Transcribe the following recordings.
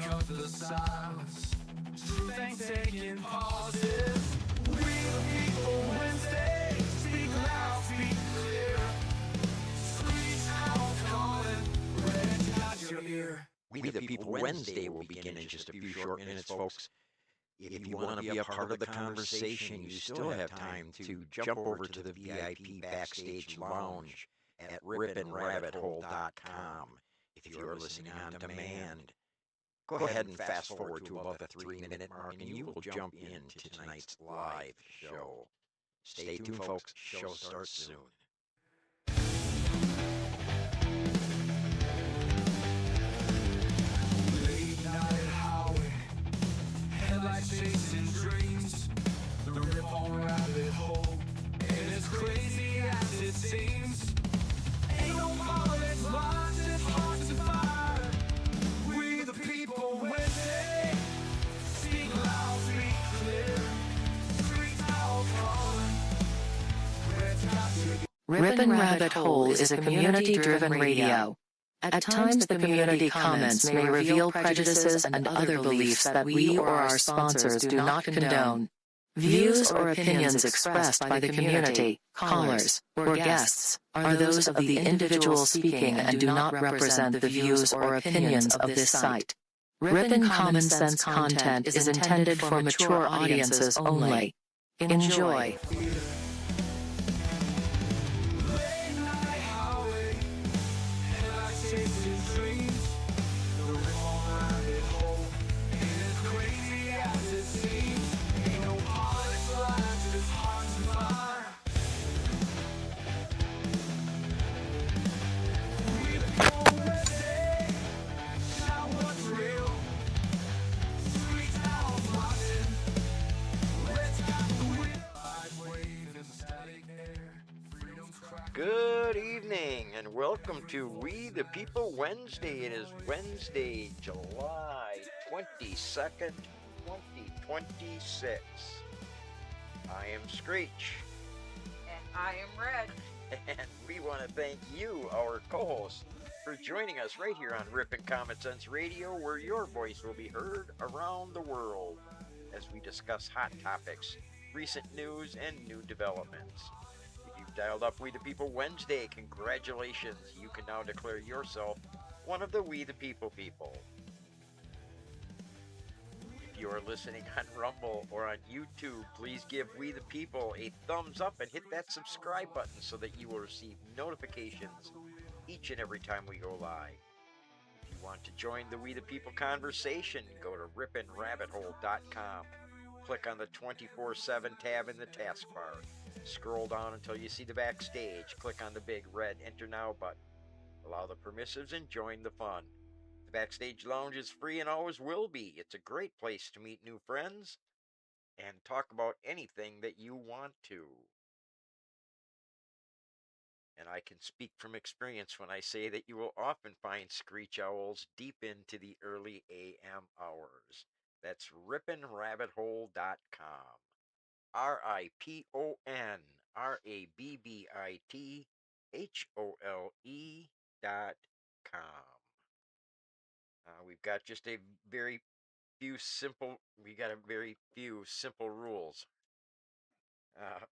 up the silence. Truth ain't taking pauses. We the people Wednesday. Speak loud, speak clear. Screech out calling. Red got your ear. We the People Wednesday will begin in just a few short minutes, folks. If you want to be a part of the conversation, you still have time to jump over to the VIP Backstage Lounge at ripinrabbithole.com. If you are listening on demand, go ahead and fast forward to about the 3-minute mark and you will jump into tonight's live show. Stay tuned, folks. Show starts soon. Headlights chasing dreams, the rip on rabbit hole, and as crazy as it seems, ain't no politics, lines, it's hard to find. We the people Wednesday, speak loud, speak clear, streets out calling, red got your Ripin' Rabbit Hole is a community-driven radio. At times, the community comments may reveal prejudices and other beliefs that we or our sponsors do not condone. Views or opinions expressed by the community, callers, or guests are those of the individual speaking and do not represent the views or opinions of this site. Ripin' Common Sense content is intended for mature audiences only. Enjoy. Good evening and welcome to We the People Wednesday. It is Wednesday, July 22nd, 2026. I am Screech. And I am Red. And we want to thank you, our co-hosts, for joining us right here on Ripin' Common Sense Radio, where your voice will be heard around the world as we discuss hot topics, recent news, and new developments. Dialed up We the People Wednesday. Congratulations, you can now declare yourself one of the We the People people. If you are listening on Rumble or on YouTube, please give We the People a thumbs up and hit that subscribe button so that you will receive notifications each and every time we go live. If you want to join the We the People conversation, go to ripinrabbithole.com. Click on the 24/7 tab in the taskbar. Scroll down until you see the backstage. Click on the big red Enter Now button. Allow the permissives and join the fun. The Backstage Lounge is free and always will be. It's a great place to meet new friends and talk about anything that you want to. And I can speak from experience when I say that you will often find screech owls deep into the early AM hours. That's ripinrabbithole.com. RIPONRABBITHOLE.com. We've got just a very few simple rules.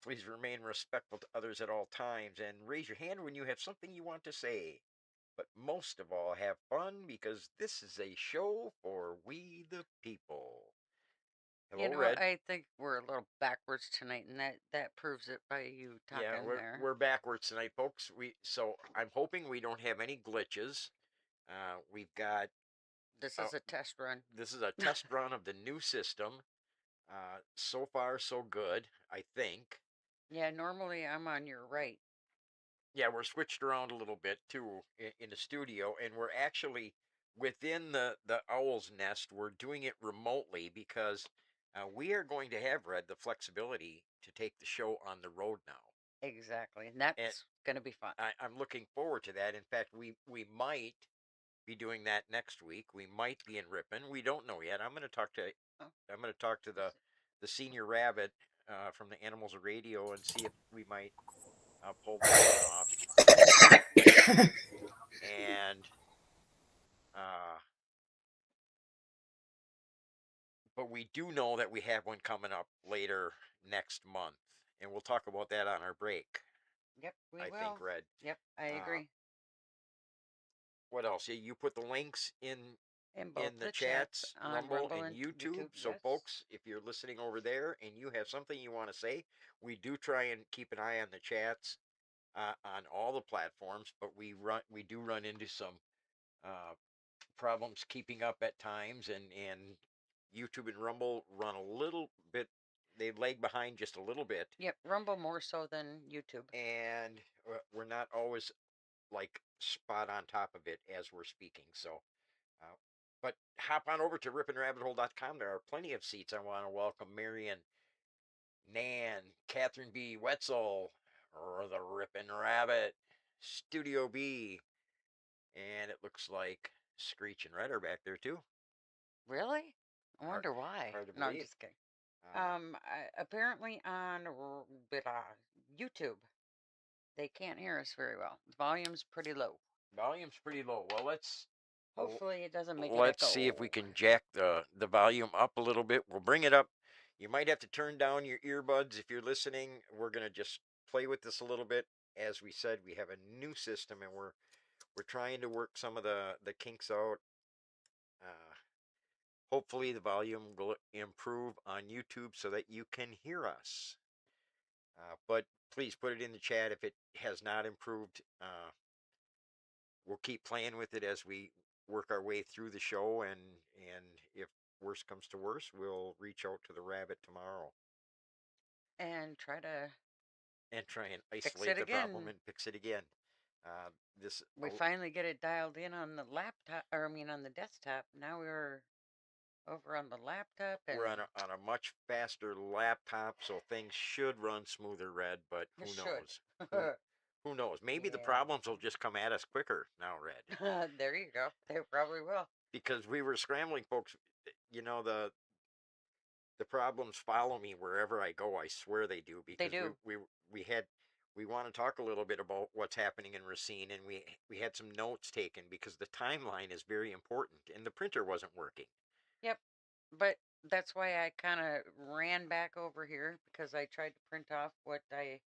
Please remain respectful to others at all times and raise your hand when you have something you want to say. But most of all, have fun because this is a show for We the People. Hello, Red. I think we're a little backwards tonight, and that proves it by you talking there. We're backwards tonight, folks. So I'm hoping we don't have any glitches. We've got. This is a test run. This is a test run of the new system. So far, so good, I think. Yeah, normally I'm on your right. Yeah, we're switched around a little bit too in the studio, and we're actually within the owl's nest. We're doing it remotely because we are going to have, Red, the flexibility to take the show on the road now. Exactly, and that's going to be fun. I'm looking forward to that. In fact, we might be doing that next week. We might be in Ripon. We don't know yet. I'm going to talk to the senior rabbit from the Animals Radio and see if we might pull that off. And we do know that we have one coming up later next month, and we'll talk about that on our break. Yep, we I will. think, Red. Yep, I agree. What else? Yeah, you put the links In in both the the chats, on Rumble and YouTube. YouTube, So, yes. folks, if you're listening over there and you have something you want to say, we do try and keep an eye on the chats on all the platforms, but we do run into some uh, problems keeping up at times, and YouTube and Rumble run a little bit. They lag behind just a little bit, Yep, Rumble more so than YouTube. and we're not always like spot on top of it as we're speaking. So, uh, but hop on over to ripinrabbithole.com. There are plenty of seats. I want to welcome Marion, Nan, Catherine B. Wetzel, or the Rippin' Rabbit, Studio B, and it looks like Screech and Red are back there too. Really? I wonder why. Hard to No, I'm believe. just kidding. Apparently on YouTube, they can't hear us very well. The volume's pretty low. Volume's pretty low. Well, Hopefully it doesn't make it let's echo. see if we can jack the volume up a little bit. We'll bring it up. You might have to turn down your earbuds if you're listening. We're gonna just play with this a little bit. As we said, we have a new system, and we're trying to work some of the kinks out. Hopefully, the volume will improve on YouTube so that you can hear us. But please put it in the chat if it has not improved. We'll keep playing with it as we work our way through the show, and if worse comes to worse, we'll reach out to the rabbit tomorrow And try to and try and fix isolate it the again. problem and fix it again. This We finally get it dialed in on the laptop, or I mean on the desktop. Now we're over on the laptop, and we're on a much faster laptop, so things should run smoother, Red. But who it knows? should. Who knows? Maybe the Yeah. problems will just come at us quicker now, Red. There you go. They probably will. Because we were scrambling, folks. You know, the problems follow me wherever I go. I swear they do. Because They do. we want to talk a little bit about what's happening in Racine, and we had some notes taken because the timeline is very important, and the printer wasn't working. Yep. But that's why I kind of ran back over here because I tried to print off what I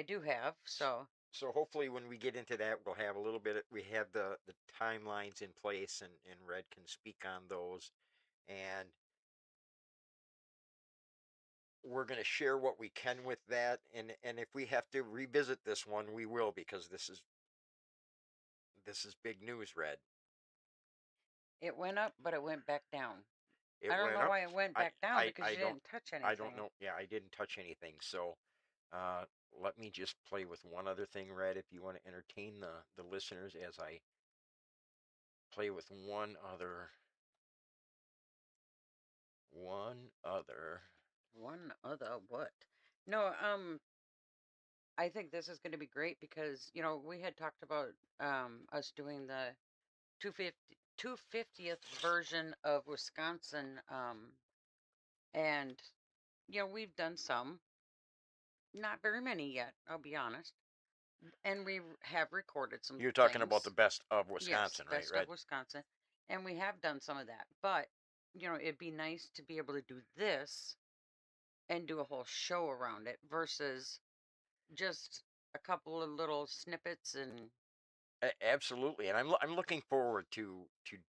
do have. So hopefully when we get into that, we'll have a little bit. We have the timelines in place, and Red can speak on those, and we're going to share what we can with that, and if we have to revisit this one, we will, because this is big news, Red. it went up, but it went back down. It I don't went know up. why it went back down because you don't didn't touch anything. I don't know. Yeah, I didn't touch anything. So let me just play with one other thing, Red, if you want to entertain the listeners as I play with one other. One other what? No, I think this is going to be great because we had talked about us doing the 250th version of Wisconsin, and we've done some, not very many yet, I'll be honest, and we have recorded some. You're talking about the things. best of Wisconsin, Yes, right, best Red? of Wisconsin, and we have done some of that, but it'd be nice to be able to do this and do a whole show around it versus just a couple of little snippets and Absolutely, and I'm looking forward to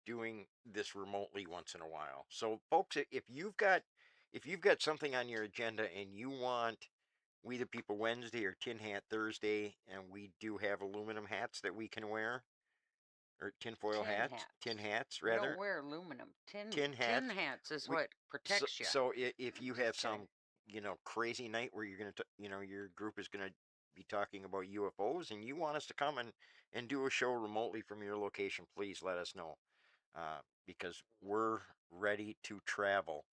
doing this remotely once in a while. So, folks, if you've got something on your agenda and you want We the People Wednesday or Tin Hat Thursday, and we do have aluminum hats that we can wear, or tinfoil hats, tin hats We rather. don't wear aluminum. Tin Tin hats. hats is We- what protects you. So if you Just have kidding. some crazy night where you're gonna your group is gonna be talking about UFOs and you want us to come and do a show remotely from your location, please let us know, because we're ready to travel.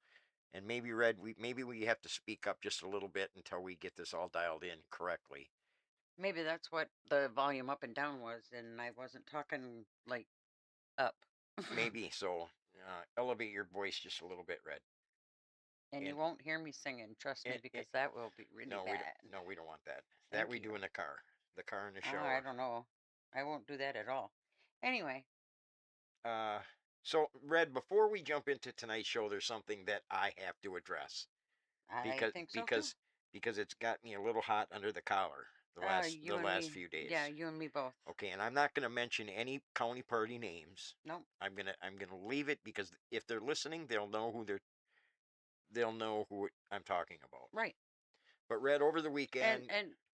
And maybe maybe we have to speak up just a little bit until we get this all dialed in correctly. Maybe that's what the volume up and down was, and I wasn't talking like up. Maybe so. Elevate your voice just a little bit, Red. And you won't hear me singing, trust me, and- because that will be really no, bad. we don't want that. Thank That we you. do in the car in the I shower. don't know. I won't do that at all. Anyway, Uh, So, Red, before we jump into tonight's show, there's something that I have to address I because think so too. because because it's got me a little hot under the collar You the and last me. few days. Yeah, you and me both. Okay, and I'm not going to mention any county party names. Nope. I'm gonna leave it because if they're listening, they'll know who I'm talking about. Right. But Red, over the And weekend,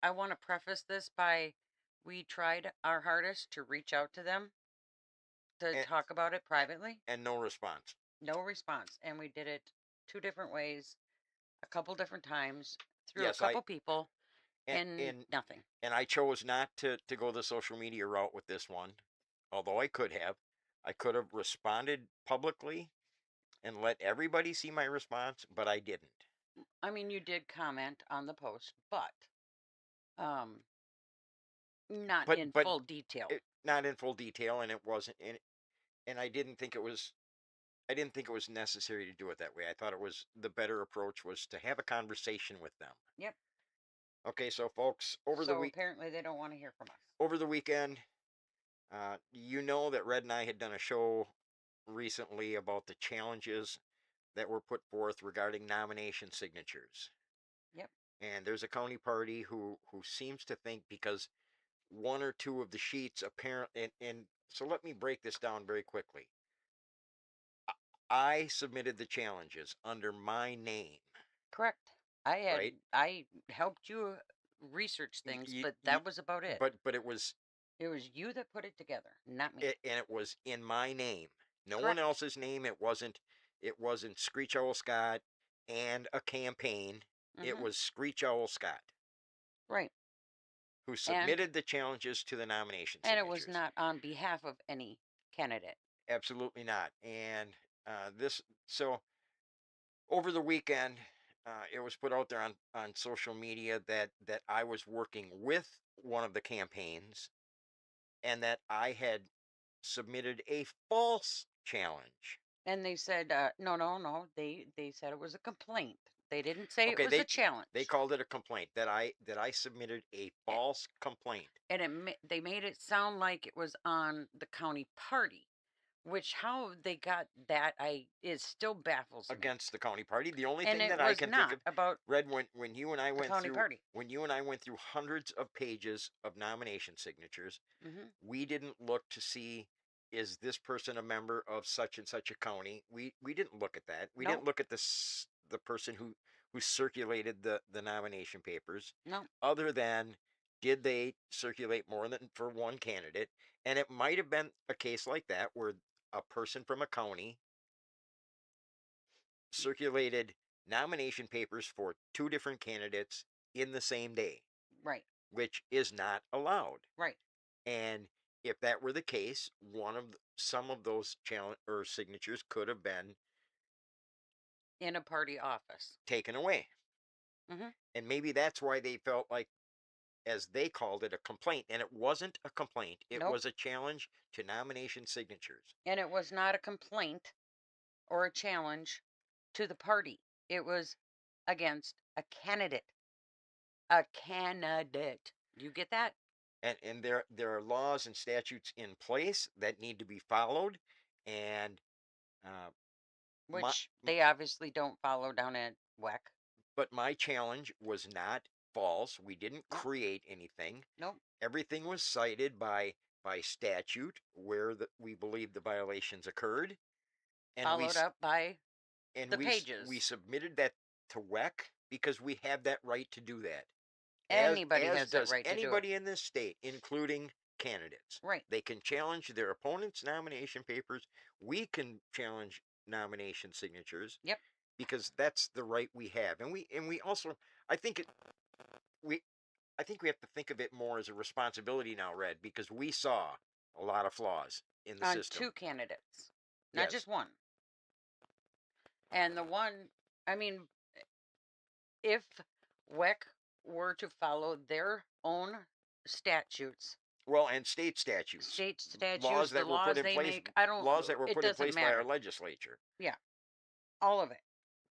I want to preface this by we tried our hardest to reach out to them to and, talk about it privately. and no response. No response. And we did it 2 different ways, a couple different times, through a Yes, I couple people, and and and nothing. and I chose not to go the social media route with this one, although I could have. I could have responded publicly and let everybody see my response, but I didn't. I mean, you did comment on the post, but um, not But in but full detail. not in full detail, and it wasn't, and I didn't think it was necessary to do it that way. I thought it was the better approach was to have a conversation with them. Yep. Okay, so folks, So apparently they don't want to hear from us. over the weekend, you know that Red and I had done a show recently about the challenges that were put forth regarding nomination signatures. Yep. And there's a county party who seems to think because one or two of the sheets apparently, and so let me break this down very quickly. I submitted the challenges under my name, Correct. right? I helped you research things, Y- but y- that was about it. but it was It was you that put it together, not me. and it was in my name, no one Correct. else's name. It wasn't Screech Owl Scott and a campaign. It Mm-hmm. was Screech Owl Scott Right. who And submitted the challenges to the nomination and it was signatures. not on behalf of any candidate. Absolutely not. And this so over the weekend, it was put out there on social media that I was working with one of the campaigns and that I had submitted a false challenge. And they said, no, no, no. They said it was a complaint. They didn't say it Okay, was a they challenge. called it a complaint that I submitted a A- false complaint And they made it sound like it was on the county party, which how they got that is still baffles me. against the county party. The only And thing it that I was can think not of, about Red, when you and I the went county through party. hundreds of pages of nomination signatures, Hmm. we didn't look to see is this person a member of such and such a county. We didn't look at that. We No, didn't look at the person who circulated the nomination papers, no. other than did they circulate more than for one candidate. And it might have been a case like that where a person from a county circulated nomination papers for two different candidates in the same day, Right, which is not allowed. right. And if that were the case, some of those challenge or signatures could have been In a party office. taken away. Hmm. And maybe that's why they felt like, as they called it, a complaint. And it wasn't a complaint, it Nope. was a challenge to nomination signatures. And it was not a complaint or a challenge to the party. It was against a candidate. A candidate. Do you get that? And there are laws and statutes in place that need to be followed. And uh, my, Which they obviously don't follow down at WEC. but my challenge was not false. We didn't No, create anything. nope. Everything was cited by statute where we believe the violations occurred, and Followed up by the we pages. submitted that to WEC because we have that right to do that. Anybody As has that does right to do it. anybody in this state, including candidates. Right. They can challenge their opponent's nomination papers. We can challenge nomination signatures Yep. because that's the right we have. And we also, I think we I think we have to think of it more as a responsibility now, Red, because we saw a lot of flaws in the On system. 2 candidates, not Yes. just one. And the one, I mean, if WEC were to follow their own statutes, Well, and state statutes, state statutes, laws the that were put laws in they place, make, I don't, laws that were it put in doesn't place by our matter. legislature. Yeah. All of it.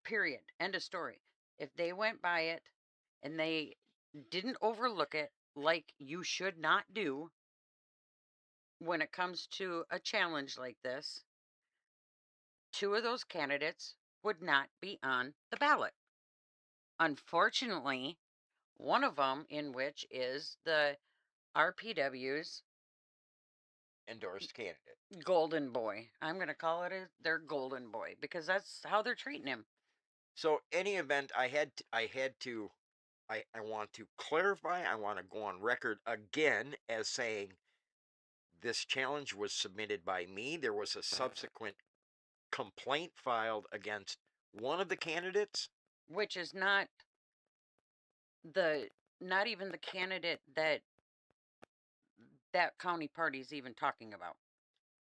Period. End of story. If they went by it and they didn't overlook it like you should not do when it comes to a challenge like this, 2 of those candidates would not be on the ballot. Unfortunately, one of them, in which is the RPW's Endorsed candidate. golden boy. I'm going to call it their golden boy because that's how they're treating him. So, any event, I want to clarify. I want to go on record again as saying this challenge was submitted by me. There was a subsequent complaint filed against one of the candidates, Which is not even the candidate that county party is even talking about.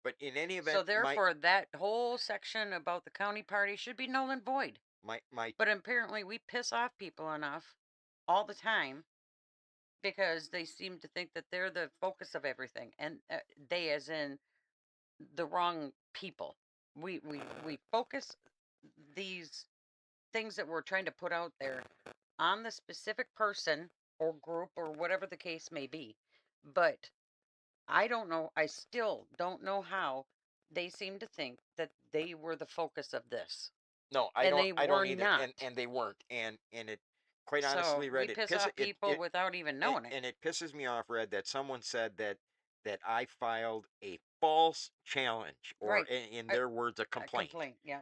but in any So event, therefore, that whole section about the county party should be null and void. my But apparently, we piss off people enough all the time because they seem to think that they're the focus of everything, and they, as in the wrong people. We focus these things that we're trying to put out there on the specific person or group or whatever the case may be. But I don't know. I still don't know how they seem to think that they were the focus of this. no, And they I don't were either, not. and they weren't, and it, quite So honestly, we Red, piss off people without even knowing it. and it pisses me off, Red, that someone said that I filed a false challenge, or Right. in their words, a complaint, Yeah.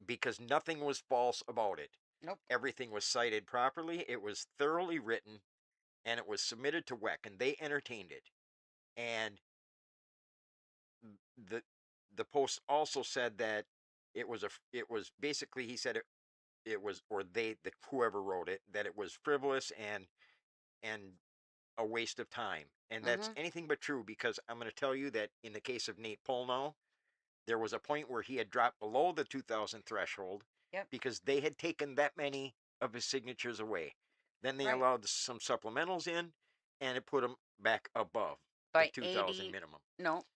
because nothing was false about it. Nope. Everything was cited properly. It was thoroughly written, and it was submitted to WEC, and they entertained it. And the post also said that it was basically, he said it was, or whoever wrote it, that it was frivolous and a waste of time. And that's anything but true, because I'm going to tell you that in the case of Nate Polno, there was a point where he had dropped below the 2,000 threshold. Yep. Because they had taken that many of his signatures away. Then they Right. allowed some supplementals in, and it put him back above By the 2,000 80. minimum. No.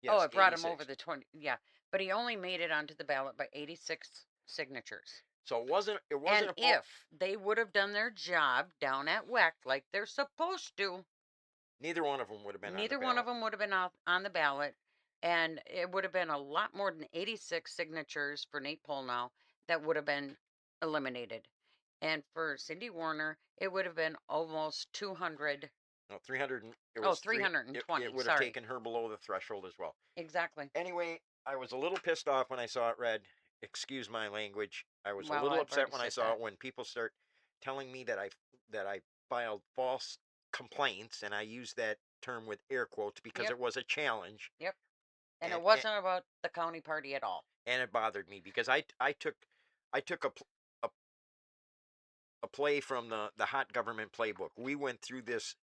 Yes, Oh, it brought 86. him over the 20. Yeah. But he only made it onto the ballot by 86 signatures. So it wasn't And if they would have done their job down at WEC like they're supposed to, neither one of them would have been neither on the one of ballot. them would have been on the ballot. And it would have been a lot more than 86 signatures for Nate Polnow that would have been eliminated. And for Cindy Warner, it would have been almost 200. No, 300. It Oh, was 320. It would have Sorry. taken her below the threshold as well. Exactly. Anyway, I was a little pissed off when I saw it, Red. Excuse my language. I was Well, a little I've upset already when I said saw that. it, when people start telling me that I filed false complaints, and I use that term with air quotes because Yep. it was a challenge. Yep. And it And- wasn't about the county party at all. and it bothered me because I took a play from the hot government playbook. We went through this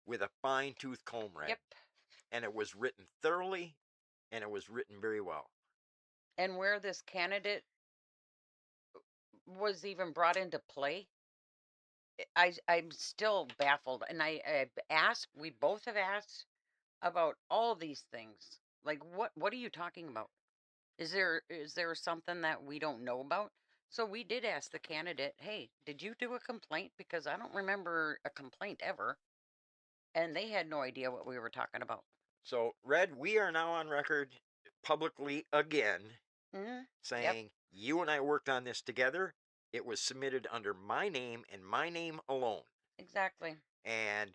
with a fine tooth comb, Red. Yep. And it was written thoroughly, and it was written very well. And where this candidate was even brought into play, I'm still baffled. And I've asked, we both have asked about all these things. Like, what are you talking about? Is there something that we don't know about? So we did ask the candidate, hey, did you do a complaint? Because I don't remember a complaint ever. And they had no idea what we were talking about. So, Red, we are now on record publicly again saying you and I worked on this together. It was submitted under my name and my name alone. Exactly. And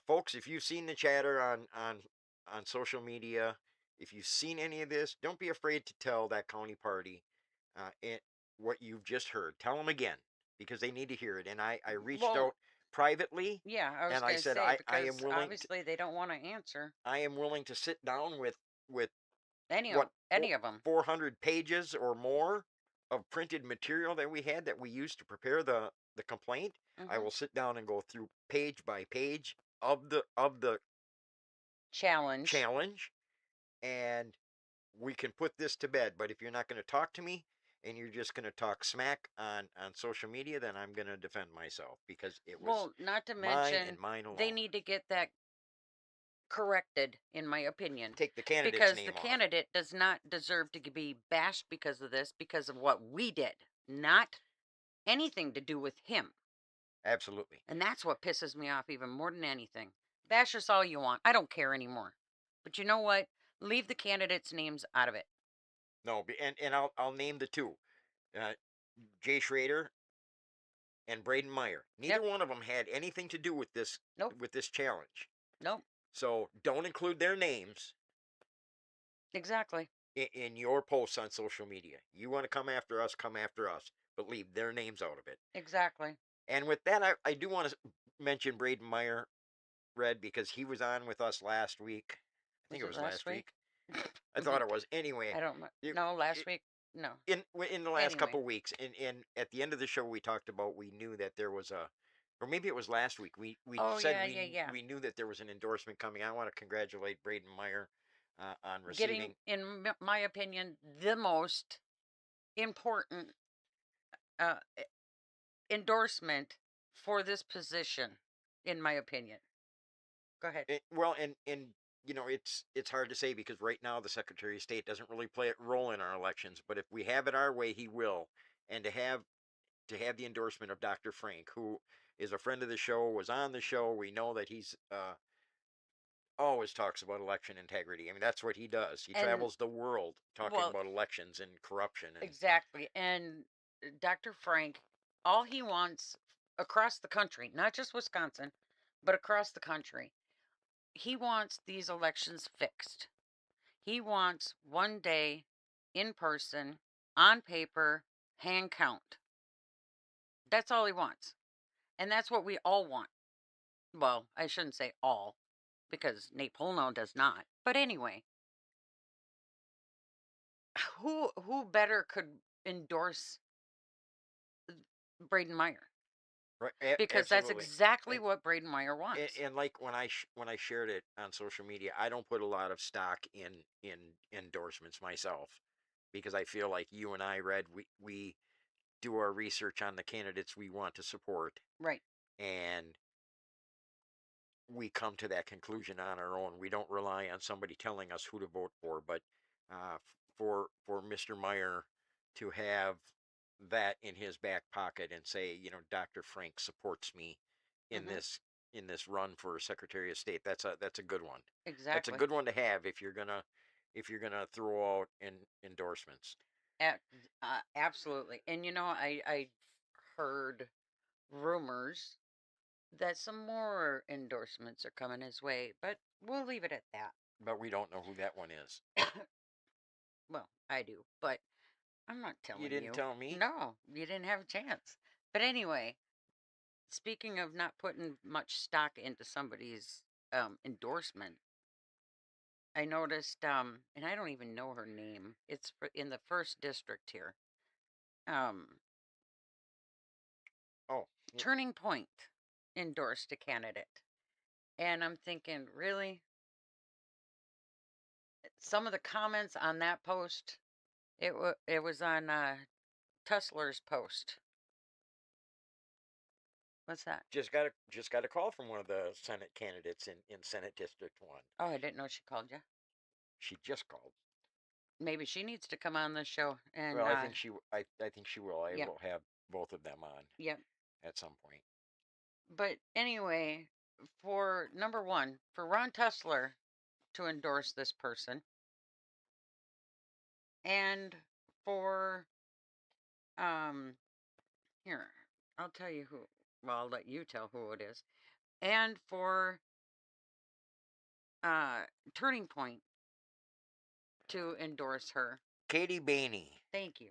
folks, if you've seen the chatter on social media, if you've seen any of this, don't be afraid to tell that county party what you've just heard. Tell them again, because they need to hear it. And I reached out privately. Yeah, I was and I going to said, say, I am because willing to, obviously they don't want to answer I am willing to sit down with any what, of them. 400 pages or more of printed material that we had that we used to prepare the complaint. I will sit down and go through page by page of the challenge, and we can put this to bed. But if you're not going to talk to me and you're just going to talk smack on social media, then I'm going to defend myself, because it was not to mine mention and mine alone. they need to get that corrected, in my opinion. Take the candidate's because name the off. candidate does not deserve to be bashed because of this, because of what we did, not anything to do with him. Absolutely. And that's what pisses me off even more than anything. Bash us all you want. I don't care anymore. But you know what? Leave the candidates' names out of it. No, and I'll name the two, uh, Jay Schrader and Braden Meyer. Neither Yep. one of them had anything to do Nope. with this challenge. Nope. So don't include their names Exactly. in your posts on social media. You want to come after us, but leave their names out of it. Exactly. And with that, I do want to mention Braden Meyer, Red, because he was on with us last week. I think Was it it was last last week? week. I thought it was. Anyway, I don't know. it, No, last it, week. No. in the last Anyway. couple weeks, and at the end of the show, we talked about we knew that there was a, or maybe it was last week. We Oh said yeah, yeah. we knew that there was an endorsement coming. I want to congratulate Braden Meyer on Getting, receiving. in my opinion, the most important uh, endorsement for this position, in my opinion. Go ahead. Well, and it's hard to say because right now the Secretary of State doesn't really play a role in our elections. But if we have it our way, he will. And to have the endorsement of Dr. Frank, who is a friend of the show, was on the show. We know that he's always talks about election integrity. I mean, that's what he does. He And travels the world talking well, about elections and corruption. And exactly. And Dr. Frank, all he wants across the country, not just Wisconsin, but across the country, he wants these elections fixed. He wants one day in person, on paper, hand count. That's all he wants. And that's what we all want. Well, I shouldn't say all, because Nate Polno does not. But anyway, who better could endorse Braden Meyer? right, Because that's absolutely. exactly And, what Braden Meyer wants. and like when I shared it on social media, I don't put a lot of stock in endorsements myself because I feel like you and I, Red, we do our research on the candidates we want to support, Right. and we come to that conclusion on our own. We don't rely on somebody telling us who to vote for. But for Mr. Meyer to have that in his back pocket and say, Dr. Frank supports me in Hmm. this run for Secretary of State. That's a good one. That's a Exactly. good one to have if you're gonna throw out endorsements. A- Absolutely. And I heard rumors that some more endorsements are coming his way, but we'll leave it at But we don't know who that one is. that. Well, I do, but I'm not You telling didn't you. tell me. No, you didn't have a chance. But anyway, speaking of not putting much stock into somebody's endorsement, I noticed, and I don't even know her name. It's in the first district here. Um, Oh, Turning Point endorsed a candidate, and I'm thinking, really? Some of the comments on that post, it was on Tussler's post. What's that? just got a call from one of the Senate candidates in Senate District 1. Oh, I didn't know she called you. She just called. Maybe she needs to come on the show and Well, I think she will. I yep, will have both of them on yep. at some point. But anyway, for number one, for Ron Tussler to endorse this person, and for um here, I'll tell you who. Well, I'll let you tell who it is. And for uh Turning Point to endorse her. Katie Bainey. Thank you.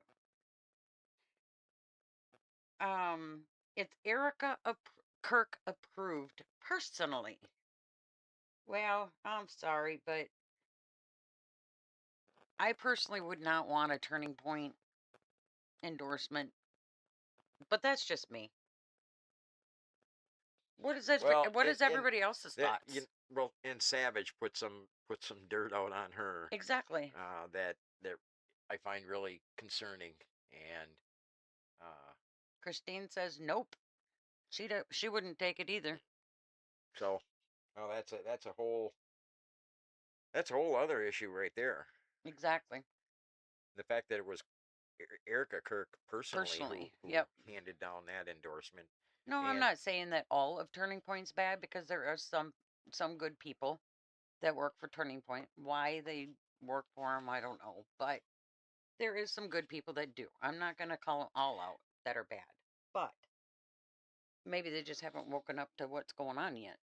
Um, it's Erica Kirk approved personally. Well, I'm sorry, but I personally would not want a Turning Point endorsement. But that's just me. What is that? Well, What is everybody else's that thoughts? and Savage put some dirt out on her Exactly. that I find really concerning, and uh, Christine says nope. She wouldn't take it either. so well that's a whole other issue right there. Exactly. The fact that it was Erica Kirk personally Personally. who Yep. handed down that endorsement, No, I'm and not saying that all of Turning Point's bad because there are some good people that work for Turning Point. Why they work for them, I don't know. But there is some good people that do. I'm not going to call them all out that are bad, but maybe they just haven't woken up to what's going on yet.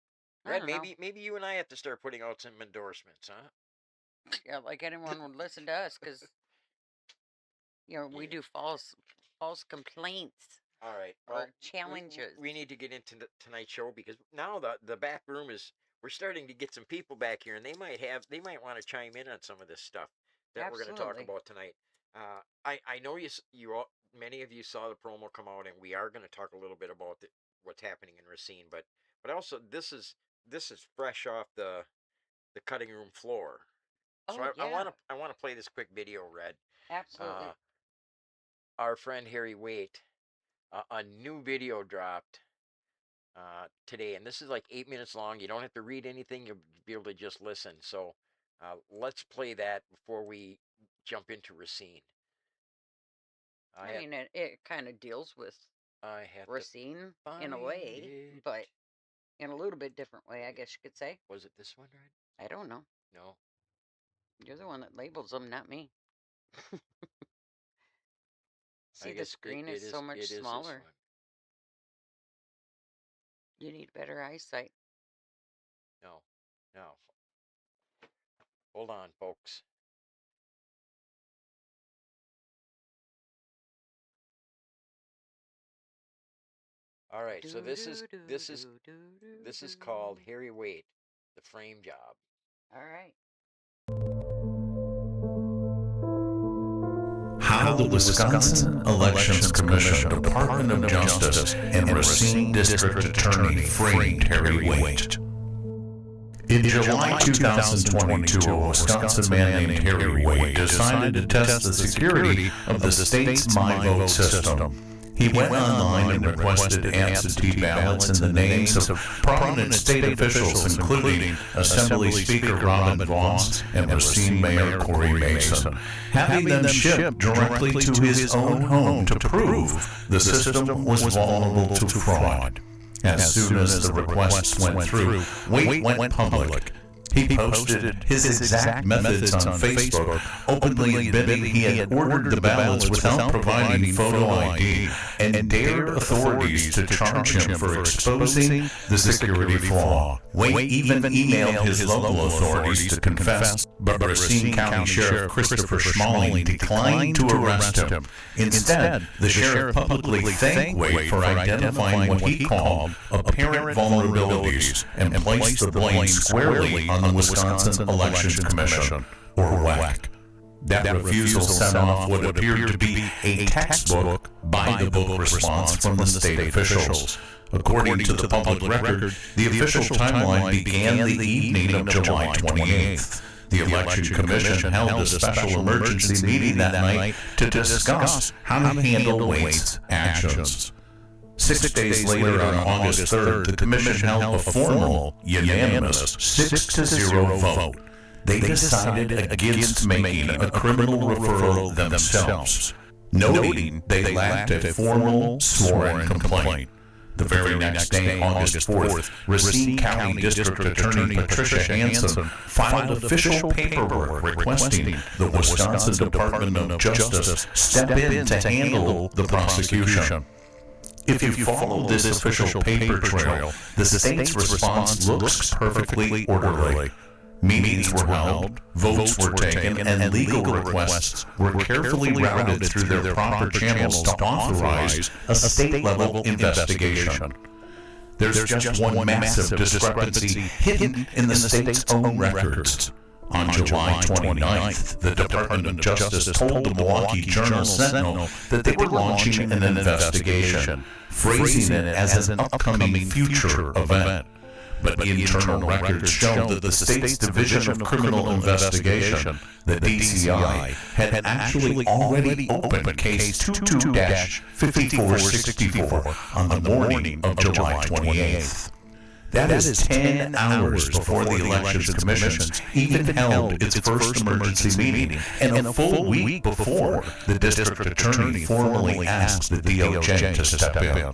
I Red, don't know. maybe you and I have to start putting out some endorsements, huh? Yeah, like anyone would listen to us because we do false complaints All right. or Well, challenges. we need to get into tonight's show because now the back room is we're starting to get some people back here, and they might want to chime in on some of this stuff that we're going to talk Absolutely. about tonight. I know you all, many of you saw the promo come out, and we are going to talk a little bit about what's happening in Racine, but also this is fresh off the cutting room floor. So Oh, I yeah. want to play this quick video, Red. Absolutely. Our friend Harry Waite, a new video dropped today, and this is like 8 minutes long. You don't have to read anything; you'll be able to just listen. So let's play that before we jump into Racine. I mean, it kind of deals with I have Racine in a way, but in a little bit different way, I guess you could say. Was it this one, right? I don't know. No. You're the one that labels them, not me. See, the screen is so much smaller. You need better eyesight. No. Hold on, folks. All right, so this is called Harry Waite, The Frame Job. All right. How the Wisconsin Elections Commission, Department of Justice, and Racine District Attorney framed Harry Waite. In July 2022, a Wisconsin man named Harry Waite decided to test the security of the state's MyVote system. He went online and requested absentee ballots in the names of prominent state officials, including Assembly Speaker Robin Vos and Racine Mayor Corey Mason, having them shipped directly to his own home to prove the system was vulnerable to fraud. As soon as the requests went through, Waite went public. He posted his exact methods on Facebook, openly admitting he had ordered the ballots without providing photo ID, and dared authorities to charge him for exposing the security flaw. Waite even emailed his local authorities to confess, but Racine County Sheriff Christopher Schmalling declined to arrest him. Instead, the sheriff publicly thanked Waite for identifying what he called apparent vulnerabilities and placed the blame squarely on the Wisconsin Elections Commission, or WEC. That refusal set off what appeared to be a textbook by-the-book response from the state officials. According to the public record, the official timeline began the evening of July 28th. The Election Commission held a special emergency meeting that night to discuss how to handle Waite's actions. 6 days later, on August 3rd, the Commission held a formal, unanimous 6-0 vote. They decided against making a criminal referral themselves, noting they lacked a formal, sworn complaint. The very next day, August 4th, Racine County District Attorney Patricia Hansen filed official paperwork requesting the Wisconsin Department of Justice step in to handle the prosecution. If you follow this official paper trail, the state's response looks perfectly orderly. Meetings were held, votes were taken, and legal requests were carefully routed through their proper channels to authorize a state-level investigation. There's just one massive discrepancy hidden in the state's own records. On July 29th, the Department of Justice told the Milwaukee Journal-Sentinel that they were launching an investigation, phrasing it as an upcoming future event. But internal records show that the state's Division of Criminal Investigation, the DCI, had actually already opened case 22-5464 on the morning of July 28th. That is 10 hours before the Elections Commission even held its first emergency meeting, and a full week before the district attorney formally asked the DOJ to step in.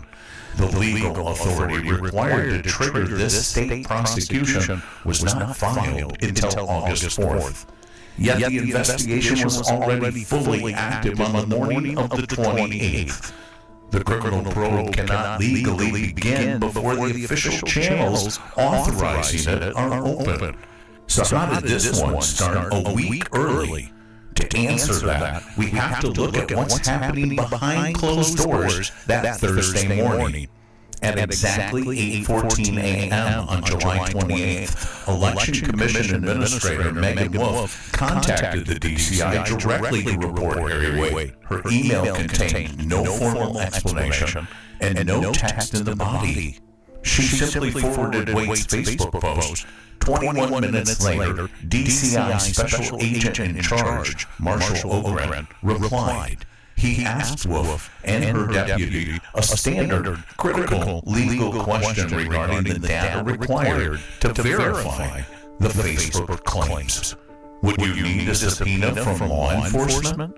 The legal authority required to trigger this state prosecution was not filed until August 4th. Yet the investigation was already fully active on the morning of the 28th. The criminal probe cannot legally begin before the official channels authorizing it are open. So how did this one start a week early? To answer that, we have to look at what's happening behind closed doors that Thursday morning. At exactly 8:14 a.m. on July 28th, Election Commission Administrator Megan Wolf contacted the DCI directly to report Harry Waite. Her email contained no formal explanation and no text in the body. She simply forwarded Waite's Facebook post. 21 minutes later, DCI Special Agent in Charge, Marshall Ogren, replied. He asked Wolf and her deputy a standard, critical legal question regarding the data required to verify the Facebook claims. Would you need a subpoena from law enforcement?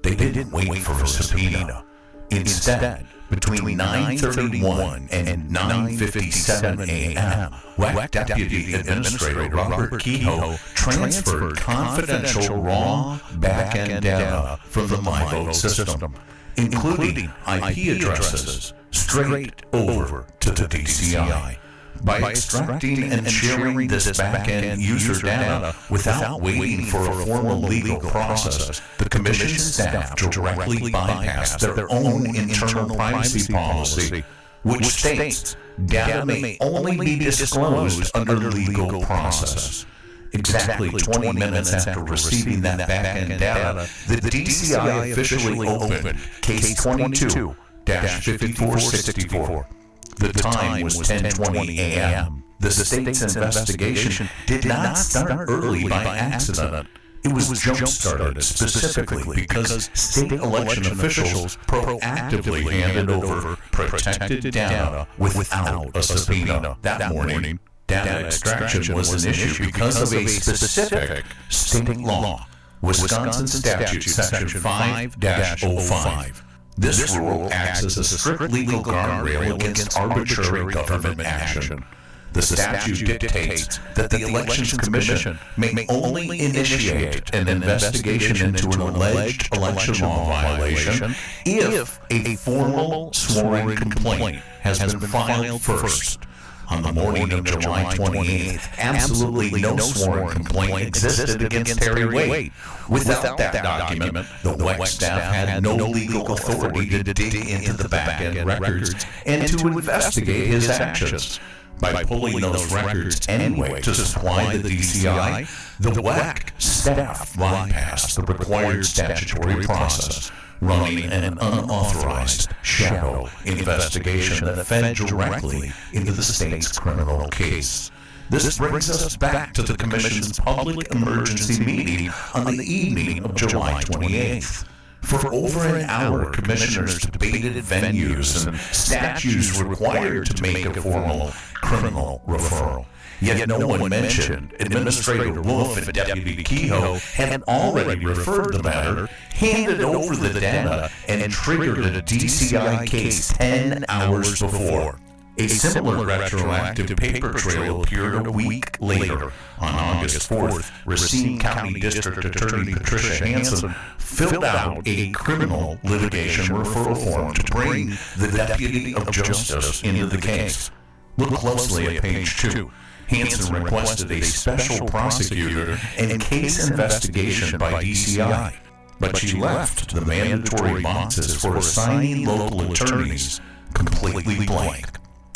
They didn't wait for a subpoena. Instead, between 9:31 and 9:57 a.m., WAC Deputy Administrator Robert Kehoe transferred confidential raw back-end data from the MyVote system, including IP addresses, straight over to the DCI. By extracting and sharing this back-end user data without waiting for a formal legal process, the Commission staff directly bypassed their own internal privacy policy, which states data may only be disclosed under legal process. Exactly 20 minutes after receiving that back-end data, the DCI officially opened Case 22-5464. The time was 10:20 a.m. The state's investigation did not start early by accident. It was jump-started specifically because state election officials proactively handed over protected data without a subpoena that morning. Data extraction was an issue because of a specific state law, Wisconsin Statute Section 5-05. This rule acts as a strict legal guardrail against arbitrary government action. The statute dictates that the Elections Commission may only initiate an investigation into an alleged election law violation if a formal sworn complaint has been filed first. On the morning of July 28th, absolutely no sworn complaint existed against Harry Waite. Without that document, the WEC staff had no legal authority to dig into the back-end records and to investigate his actions. By pulling those records anyway to supply the DCI, the WEC staff bypassed the required statutory process, running an unauthorized shadow investigation that fed directly into the state's criminal case. This brings us back to the Commission's public emergency meeting on the evening of July 28th. For over an hour, commissioners debated venues and statutes required to make a formal criminal referral. Yet no one mentioned Administrator Wolf and Deputy Kehoe had already referred the matter, handed over the data, and triggered a DCI case 10 hours before. A similar retroactive paper trail appeared a week later. On August 4th, Racine County District Attorney Patricia Hansen filled out a criminal litigation referral form to bring the Deputy of Justice into the case. Look closely at page 2. Hansen requested a special prosecutor and case investigation by DCI, but she left the mandatory boxes for assigning local attorneys completely blank,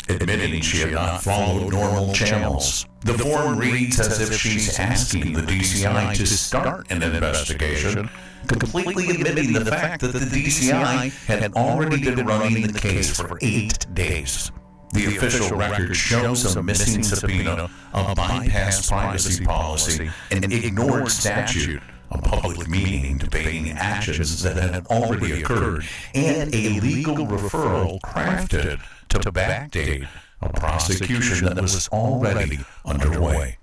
admitting she had not followed normal channels. The form reads as if she's asking the DCI to start an investigation, completely admitting the fact that the DCI had already been running the case for 8 days. The official record shows a missing subpoena, a bypassed privacy policy, an ignored statute, a public meeting debating actions that had already occurred, and a legal referral crafted to backdate a prosecution that was already underway.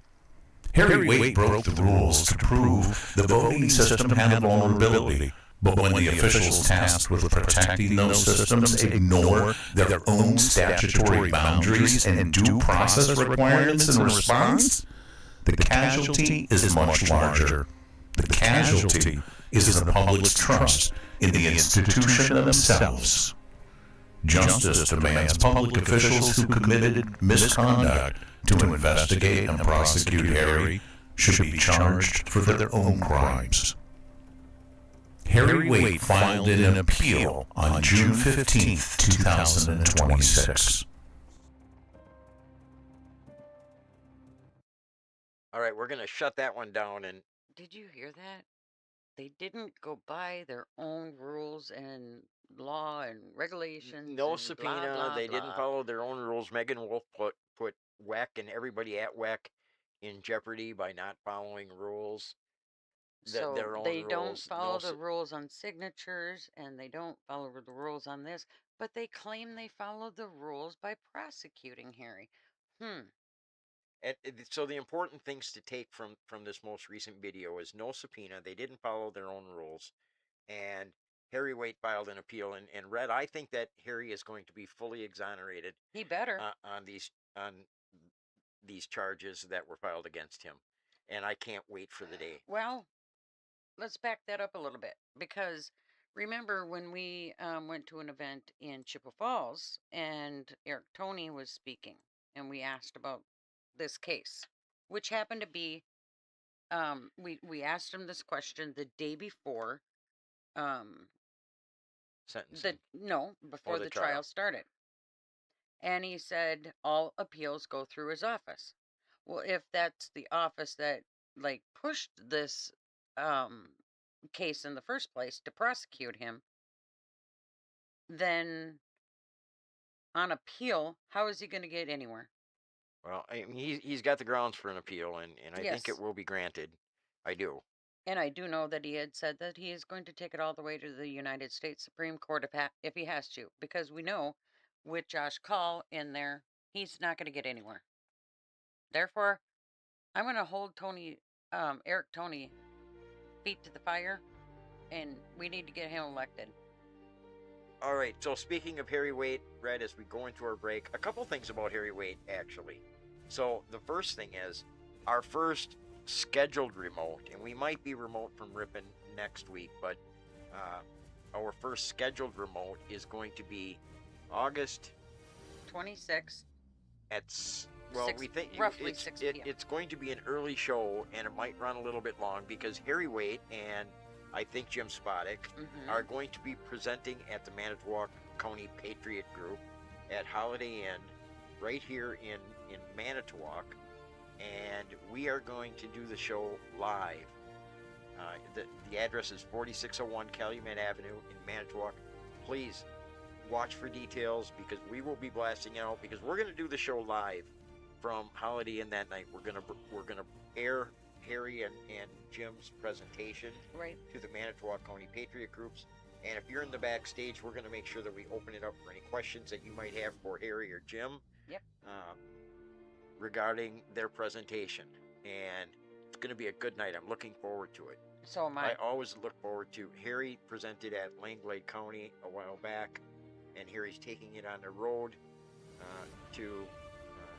Harry Waite broke the rules to prove the voting system had a vulnerability, but when the officials tasked with protecting those systems ignore their own statutory boundaries and due process requirements in response, the casualty is much larger. The casualty is the public's trust in the institution themselves. Justice demands public officials who committed misconduct to investigate and prosecute Harry should be charged for their own crimes. Harry Waite filed an appeal on June 15, 2026. All right, we're going to shut that one down. And Did you hear that? They didn't go by their own rules and law and regulations. no and subpoena. Blah, blah, They didn't blah. follow their own rules. Megan Wolf put WEC and everybody at WEC in jeopardy by not following rules. So Their own they don't rules. follow No the rules on signatures and they don't follow the rules on this, but they claim they follow the rules by prosecuting Harry. So the important things to take from this most recent video is no subpoena. They didn't follow their own rules, and Harry Waite filed an appeal. And Red, I think that Harry is going to be fully exonerated He better. on these charges that were filed against him, and I can't wait for the day. Well, let's back that up a little bit because remember when we went to an event in Chippewa Falls and Eric Toney was speaking and we asked about this case, which happened to be we asked him this question the day before Sentencing. before the the trial. trial started. And he said all appeals go through his office. Well, if that's the office that like pushed this case in the first place to prosecute him, then on appeal, how is he going to get anywhere? Well, I mean, he's got the grounds for an appeal, and I think Yes. it will be granted. I do. And I do know that he had said that he is going to take it all the way to the United States Supreme Court if he has to, because we know with Josh Call in there, he's not going to get anywhere. Therefore, I'm going to hold Eric Toney, feet to the fire, and we need to get him elected. All right, so speaking of Harry Waite, Red, as we go into our break, a couple things about Harry Waite, actually. So the first thing is our first scheduled remote, and we might be remote from Ripon next week, but our first scheduled remote is going to be August 26th. We think roughly 6 p.m. It's going to be an early show, and it might run a little bit long because Harry Waite and I think Jim Spodek are going to be presenting at the Manitowoc County Patriot Group at Holiday Inn right here in Manitowoc, and we are going to do the show live. The address is 4601 Calumet Avenue in Manitowoc. Please watch for details because we will be blasting out because we're going to do the show live from Holiday Inn that night. We're gonna air Harry and Jim's presentation to the Manitowoc County Patriot Groups. And if you're in the backstage, we're going to make sure that we open it up for any questions that you might have for Harry or Jim regarding their presentation. And it's going to be a good night. I'm looking forward to it. So am I. I always look forward to Harry presented at Langlade County a while back, and Harry's taking it on the road to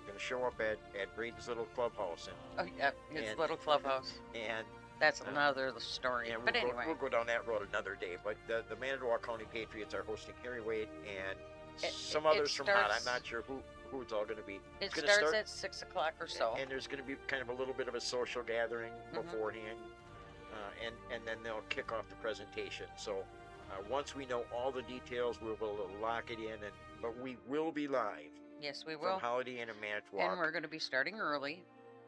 going to show up at Braden's little clubhouse. His little clubhouse. And that's another story. And but anyway. We'll go down that road another day. But the Manitowoc County Patriots are hosting Harry Waite and some others from Hot. I'm not sure who it's all going to be. It starts at 6 o'clock or so. And there's going to be kind of a little bit of a social gathering beforehand. And then they'll kick off the presentation. So once we know all the details, we will lock it in. But we will be live. Yes, we will. From Holiday Inn in Manitowoc. And we're going to be starting early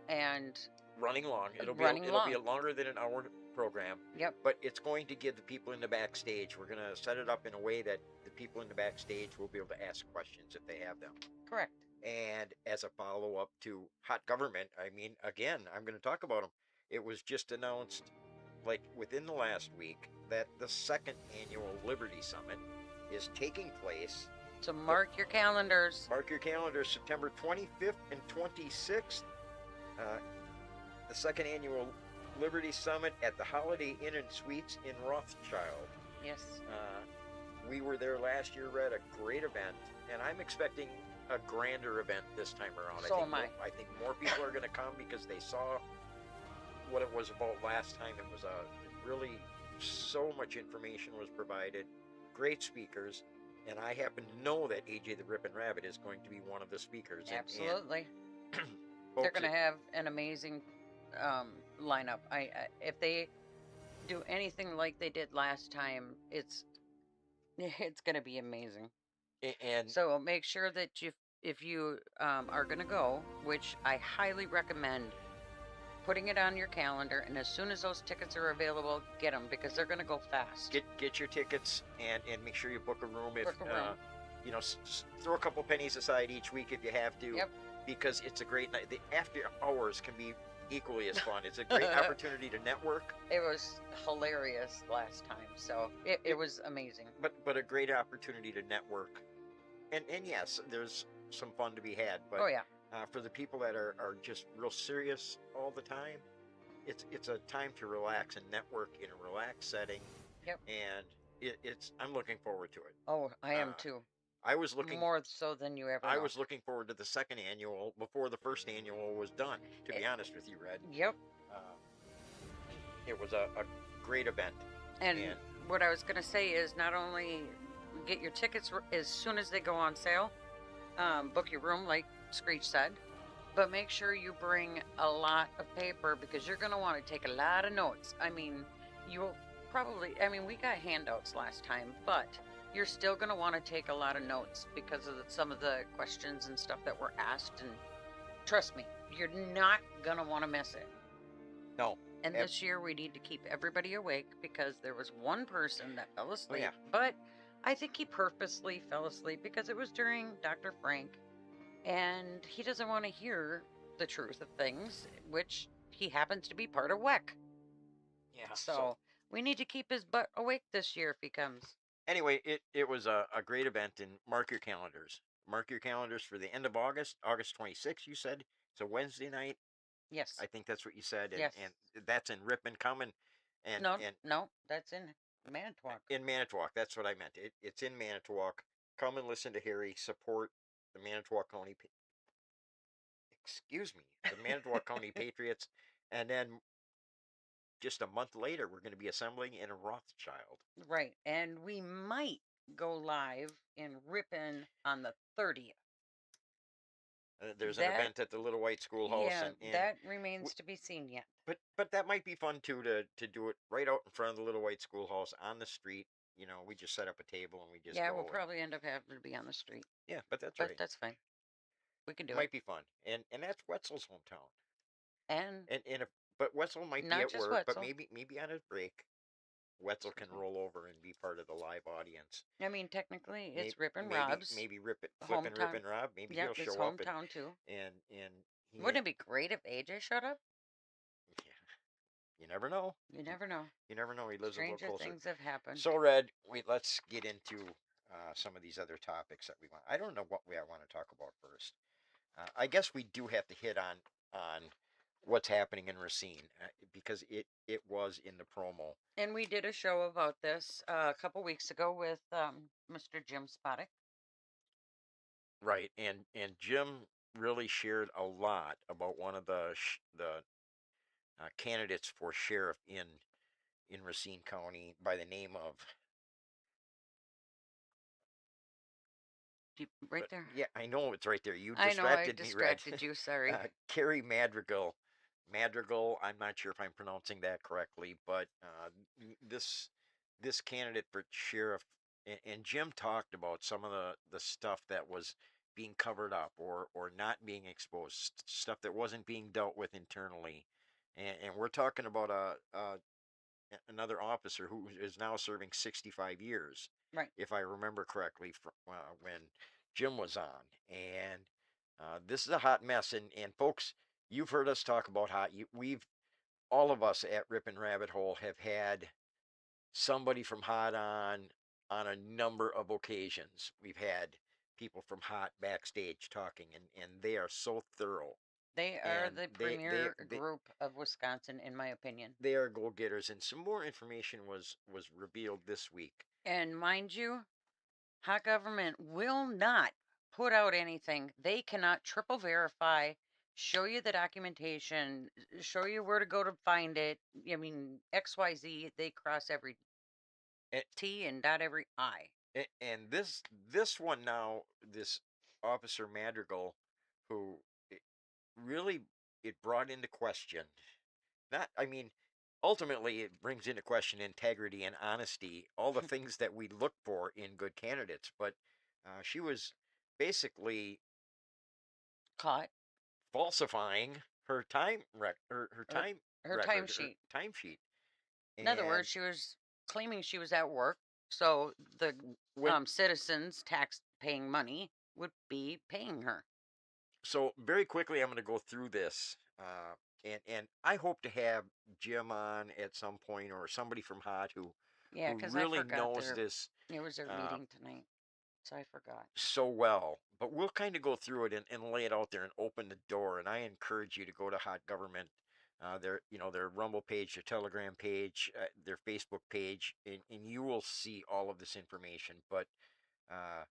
and running long. It'll be a longer than an hour program. Yep. But it's going to give the people in the backstage. We're going to set it up in a way that the people in the backstage will be able to ask questions if they have them. Correct. And as a follow-up to Hot Government, I mean, again, I'm going to talk about them. It was just announced, like, within the last week that the second annual Liberty Summit is taking place. So mark your calendars. Mark your calendars, September 25th and 26th. The second annual Liberty Summit at the Holiday Inn and Suites in Rothschild. Yes. We were there last year, Red, a great event, and I'm expecting a grander event this time around. So am I. I think more people are going to come because they saw what it was about last time. It was really so much information was provided, great speakers, and I happen to know that AJ the Rippin' Rabbit is going to be one of the speakers. Absolutely. And They're folks, going to have an amazing lineup. I if they do anything like they did last time, it's going to be amazing. and So make sure that if you are going to go, which I highly recommend, putting it on your calendar, and as soon as those tickets are available, get them, because they're going to go fast. get your tickets and make sure you book a room. Book a room. You know, throw a couple pennies aside each week if you have to. Yep. Because it's a great night. The after hours can be equally as fun. It's a great opportunity to network. It was hilarious last time, so it was amazing. But a great opportunity to network. And yes, there's some fun to be had. But Oh yeah. for the people that are just real serious all the time, it's a time to relax and network in a relaxed setting. Yep. And I'm looking forward to it. Oh, I am Uh, too. I was looking More so than you ever I know. was looking forward to the second annual before the first annual was done, to be honest with you, Red. Yep. It was a great event. And And- what I was going to say is, not only get your tickets as soon as they go on sale, book your room like Screech said, but make sure you bring a lot of paper, because you're going to want to take a lot of notes. I mean, you'll probably, we got handouts last time, but you're still going to want to take a lot of notes because of some of the questions and stuff that were asked. And trust me, you're not going to want to miss it. No. And this year we need to keep everybody awake, because there was one person that fell asleep. yeah. But I think he purposely fell asleep because it was during Dr. Frank, and he doesn't want to hear the truth of things, which he happens to be part of WEC. Yeah. So we need to keep his butt awake this year if he comes. Anyway, it was a great event, and mark your calendars. Mark your calendars for the end of August, August 26th, you said. It's a Wednesday night. Yes. I think that's what you said. And, Yes. and that's in Ripon. Coming. And, No, that's in Manitowoc. In Manitowoc, that's what I meant. It's in Manitowoc. Come and listen to Harry. Support the Manitowoc County. The Manitowoc County Patriots, and then just a month later, we're going to be assembling in a Rothschild. Right, and we might go live in Ripon on the 30th. There's an event at the Little White Schoolhouse. Yeah, and that remains to be seen yet. But that might be fun too, to do it right out in front of the Little White Schoolhouse on the street. You know, we just set up a table and we just Yeah, go. we'll probably end up having to be on the street. Yeah, but that's But right. that's fine. We can do Might it. be fun, and that's Wetzel's hometown. And But Wetzel might be Not at just work, but Wetzel. maybe on his break, Wetzel can roll over and be part of the live audience. technically, it's Ripon maybe, Rob's. Maybe Flippin' hometown. Ripon Rob. Maybe Yep, he'll it's show up hometown too. and he, Wouldn't it be great if AJ showed up? Yeah, you never know. You never know. You never know. He lives a Stranger little closer. things have happened. So, Red, let's get into some of these other topics that we want. I don't know what I want to talk about first. I guess we do have to hit on what's happening in Racine, because it was in the promo. And we did a show about this a couple weeks ago with Mr. Jim Spodek. Right, and Jim really shared a lot about one of the candidates for sheriff in Racine County by the name of. Right there. Yeah, I know it's right there. You I know, I distracted me, Red. distracted you, sorry. Carrie Madrigal. Madrigal, I'm not sure if I'm pronouncing that correctly, but this candidate for sheriff, and Jim talked about some of the stuff that was being covered up or not being exposed, stuff that wasn't being dealt with internally, and we're talking about another officer who is now serving 65 years, Right. if I remember correctly, from when Jim was on. And this is a hot mess. And folks, you've heard us talk about all of us at Ripon Rabbit Hole have had somebody from Hot on a number of occasions. We've had people from Hot backstage talking, and they are so thorough. They are And the premier group of Wisconsin, in my opinion. They are go-getters, and some more information was revealed this week. And mind you, Hot government will not put out anything. They cannot triple verify show you the documentation, show you where to go to find it. I mean, XYZ, they cross every And, T and dot every I. and this one now, this Officer Madrigal, who it really it brought into question, not I mean, ultimately it brings into question integrity and honesty, all the things that we look for in good candidates. But she was basically Caught. falsifying her her Her, time her record, her timesheet. timesheet. In other And words, she was claiming she was at work, so the when citizens, tax paying money, would be paying her. so very quickly, I'm going to go through this, and I hope to have Jim on at some point, or somebody from Hot Yeah, who because I really forgot knows this it was their uh, meeting tonight, so I forgot. so well. But we'll kind of go through it and lay it out there and open the door. And I encourage you to go to Hot Government, their Rumble page, their Telegram page, their Facebook page, and you will see all of this information. But uh,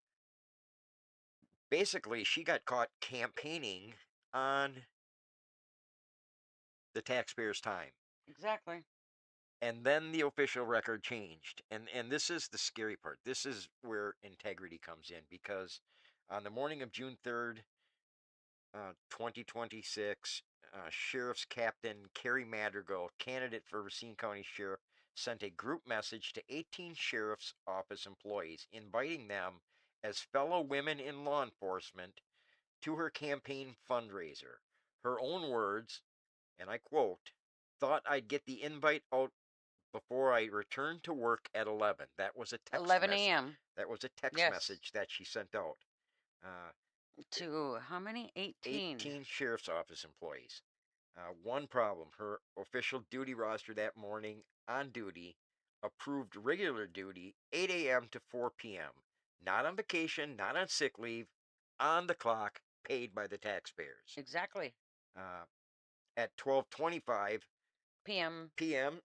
basically, she got caught campaigning on the taxpayers' time. Exactly. And then the official record changed. And this is the scary part. This is where integrity comes in, because on the morning of June 3rd, 2026, Sheriff's Captain Kerry Madrigal, candidate for Racine County Sheriff, sent a group message to 18 Sheriff's Office employees, inviting them as fellow women in law enforcement to her campaign fundraiser. Her own words, and I quote, "Thought I'd get the invite out before I returned to work at 11." That was a text 11 message. a.m. That was a text Yes. message that she sent out. To how many? 18. 18 sheriff's office employees. One problem: her official duty roster that morning, on duty, approved regular duty 8 a.m. to 4 p.m. Not on vacation, not on sick leave, on the clock, paid by the taxpayers. Exactly. Uh, at 12:25 p.m. p.m.,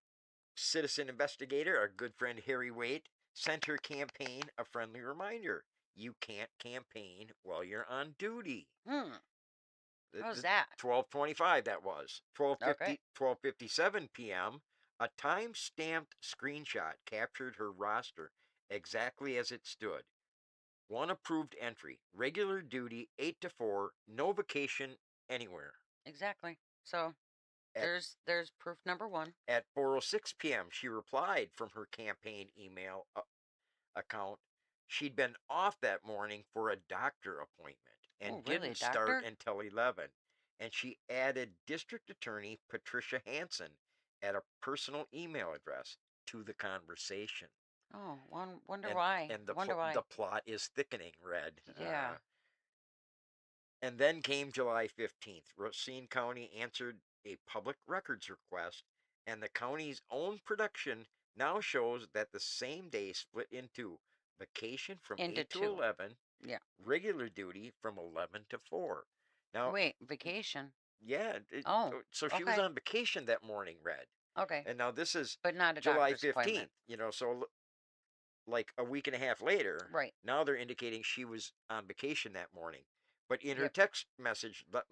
citizen investigator, our good friend Harry Waite, sent her campaign a friendly reminder: you can't campaign while you're on duty. How's that? 12:25 that was. 12:50 Okay. 12:57 p.m. A time-stamped screenshot captured her roster exactly as it stood. One approved entry: regular duty 8 to 4, no vacation anywhere. Exactly. So At there's proof number one. at 4:06 p.m., she replied from her campaign email account. She'd been off that morning for a doctor appointment and Oh, really? didn't start Doctor? until 11. And she added District Attorney Patricia Hansen at a personal email address to the conversation. Oh, wonder And why. and the Wonder why. the plot is thickening, Red. Yeah. And then came July 15th. Racine County answered a public records request, and the county's own production now shows that the same day split into vacation from Into 8 to two. 11, Yeah. regular duty from 11 to 4. Now, Wait, vacation. yeah, Oh, so she was okay. on vacation that morning, Red. Okay. And now this is But not a July doctor's appointment. 15th, so like a week and a half later, Right. now they're indicating she was on vacation that morning. But in her Yep. text message, let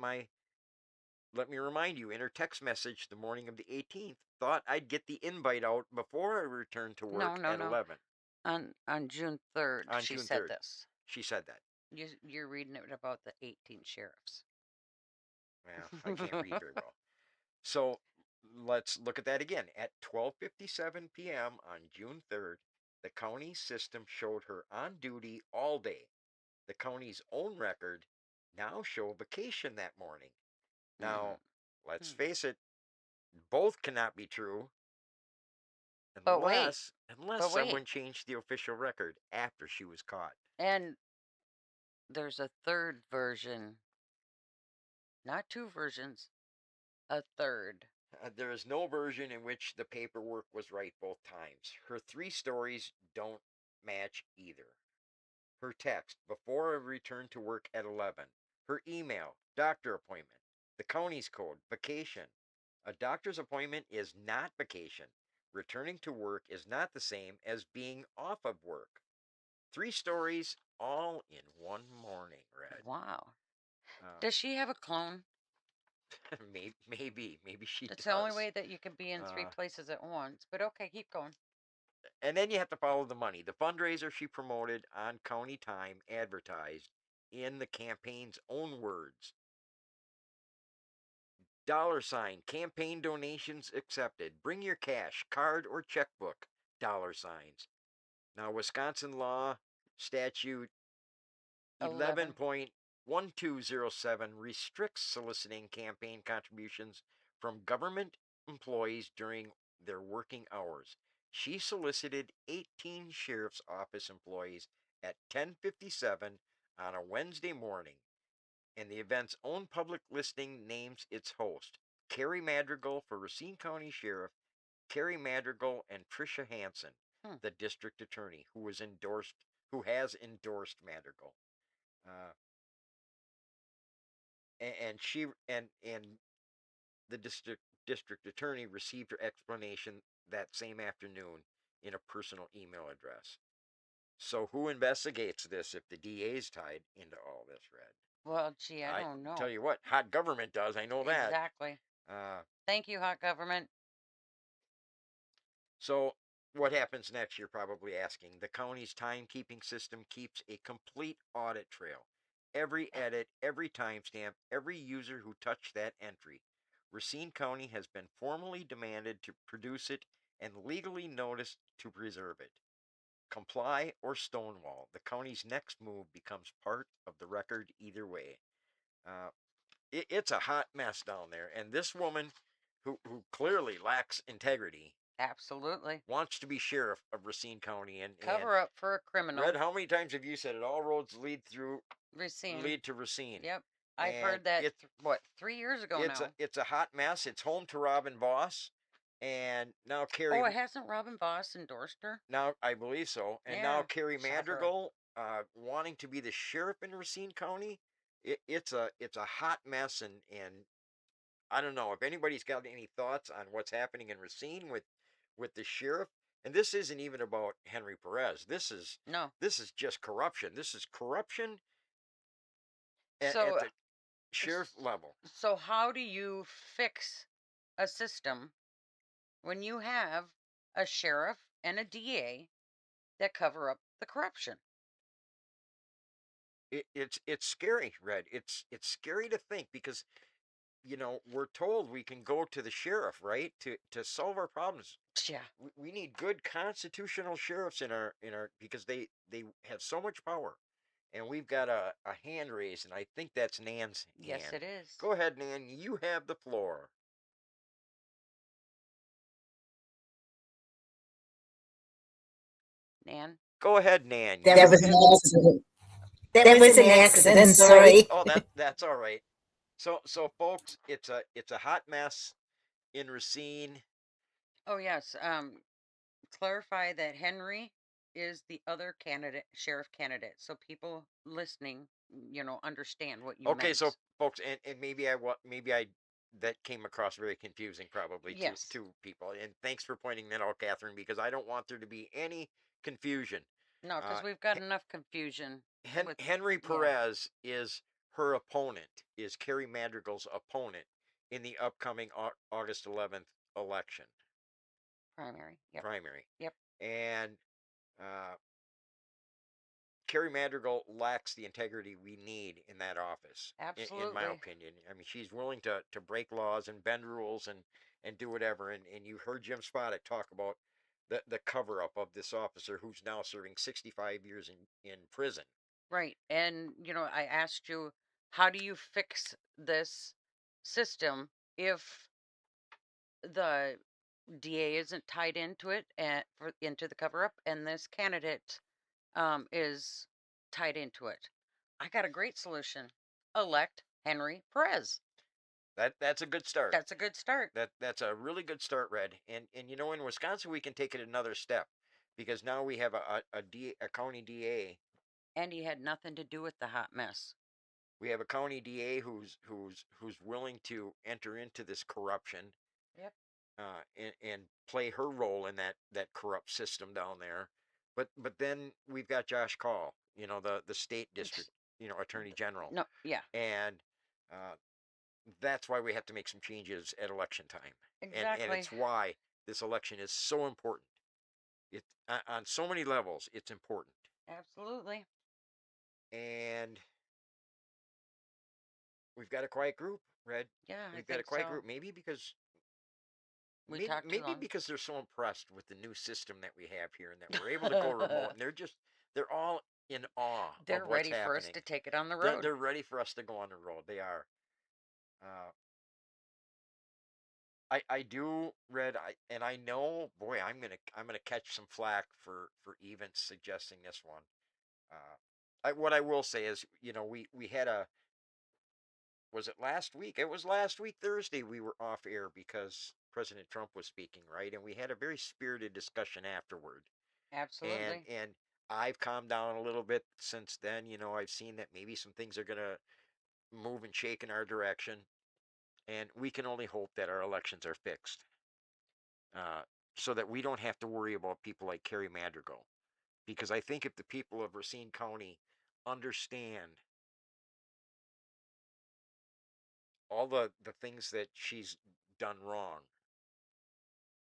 me remind you, in her text message the morning of the 18th, thought I'd get the invite out before I returned to work No, at no. 11. On June 3rd, On she June said 3rd. this. She said that. You're reading it about the 18 sheriffs. Well, I can't read very well. So let's look at that again. At 12:57 p.m. on June 3rd, the county system showed her on duty all day. The county's own record now show vacation that morning. Now, let's Hmm. face it, both cannot be true But wait. unless someone changed the official record after she was caught. And there's a third version. Not two versions. A third. There is no version in which the paperwork was right both times. Her three stories don't match either. Her text: before I return to work at 11. Her email: doctor appointment. The county's code: vacation. A doctor's appointment is not vacation. Returning to work is not the same as being off of work. Three stories all in one morning, Red. Wow. Does she have a clone? Maybe she It's the only does. way that you can be in 3 Uh, places at once. But okay, keep going. and then you have to follow the money. The fundraiser she promoted on county time advertised in the campaign's own words. $ campaign donations accepted. Bring your cash, card, or checkbook. $. Now, Wisconsin law statute 11. 11.1207 restricts soliciting campaign contributions from government employees during their working hours. She solicited 18 sheriff's office employees at 10:57 on a Wednesday morning, and the event's own public listing names its host, Carrie Madrigal for Racine County Sheriff, Carrie Madrigal and Tricia Hansen, Hmm. the district attorney, who has endorsed Madrigal. Uh, and she and the district attorney received her explanation that same afternoon in a personal email address. So who investigates this if the DA's tied into all this, Red? Well, gee, I I don't tell know. you what, hot government does. I know that. Exactly. Uh, Thank you, hot government. so what happens next? You're probably asking. The county's timekeeping system keeps a complete audit trail. Every edit, every timestamp, every user who touched that entry. Racine County has been formally demanded to produce it and legally noticed to preserve it. Comply or stonewall. The county's next move becomes part of the record either way. Uh, it's a hot mess down there, and this woman, who clearly lacks integrity, Absolutely. wants to be sheriff of Racine County. And Cover up for a criminal. Red, how many times have you said it? All roads lead Racine. to Racine. Yep. I've And heard that, what, 3 years ago now? It's a hot mess. It's home to Robin Voss, and now Carrie. Oh, it hasn't Robin Voss endorsed her? Now I believe so, and now Yeah, Carrie shocker. Madrigal, wanting to be the sheriff in Racine County. It's a hot mess, and I don't know if anybody's got any thoughts on what's happening in Racine with the sheriff. And this isn't even about Henry Perez. No. This is just corruption. This is corruption at So, the sheriff level. so how do you fix a system when you have a sheriff and a DA that cover up the corruption? It's scary, Red. It's scary to think because we're told we can go to the sheriff, right, to solve our problems. Yeah. We need good constitutional sheriffs in our because they have so much power. And we've got a hand raised, and I think that's Nan's hand. Yes, it is. Go ahead, Nan. You have the floor. Nan? Go ahead, Nan. That was an accident. That was an accident, sorry. Oh, that's all right. So folks, it's a hot mess in Racine. Oh, yes. Clarify that Henry is the other candidate, sheriff candidate, so people listening, understand what you Okay, meant. so folks, and maybe I that came across very confusing probably Yes. to people. And thanks for pointing that out, Catherine, because I don't want there to be any confusion. No, because we've got enough confusion. Henry Perez is her opponent, is Carrie Madrigal's opponent in the upcoming August 11th election. Primary. Yep. Primary. Yep. And Carrie Madrigal lacks the integrity we need in that office. Absolutely. In my opinion. I mean, she's willing to break laws and bend rules and do whatever. And you heard Jim Spodek talk about the cover up of this officer who's now serving 65 years in prison. Right. And, I asked you, how do you fix this system if the DA isn't tied into it into the cover up and this candidate is tied into it? I got a great solution. Elect Henry Perez. That's a good start. That's a good start. That's a really good start, Red. And in Wisconsin we can take it another step because now we have a county DA. And he had nothing to do with the hot mess. We have a county DA who's willing to enter into this corruption. Yep. And play her role in that corrupt system down there. But then we've got Josh Call, the state district, attorney general. No, yeah. And that's why we have to make some changes at election time. And Exactly. it's why this election is so important. It on so many levels, it's important. Absolutely. And we've got a quiet group, Red. Yeah, I We've got a think quiet so. group. Maybe because We talked too maybe long. because they're so impressed with the new system that we have here and that we're able to go remote, and they're all in awe They're of what's ready for us happening. to take it on the road. They're ready for us to go on the road. They are. Uh, I do, Red. And I know, boy, I'm gonna catch some flack for even suggesting this one. What I will say is, we had a, was it last week? It was last week Thursday. We were off air because President Trump was speaking, right? And we had a very spirited discussion afterward. And Absolutely. I've calmed down a little bit since then. I've seen that maybe some things are gonna move and shake in our direction, and we can only hope that our elections are fixed, uh, so that we don't have to worry about people like Carrie Madrigal. Because I think if the people of Racine County understand all the things that she's done wrong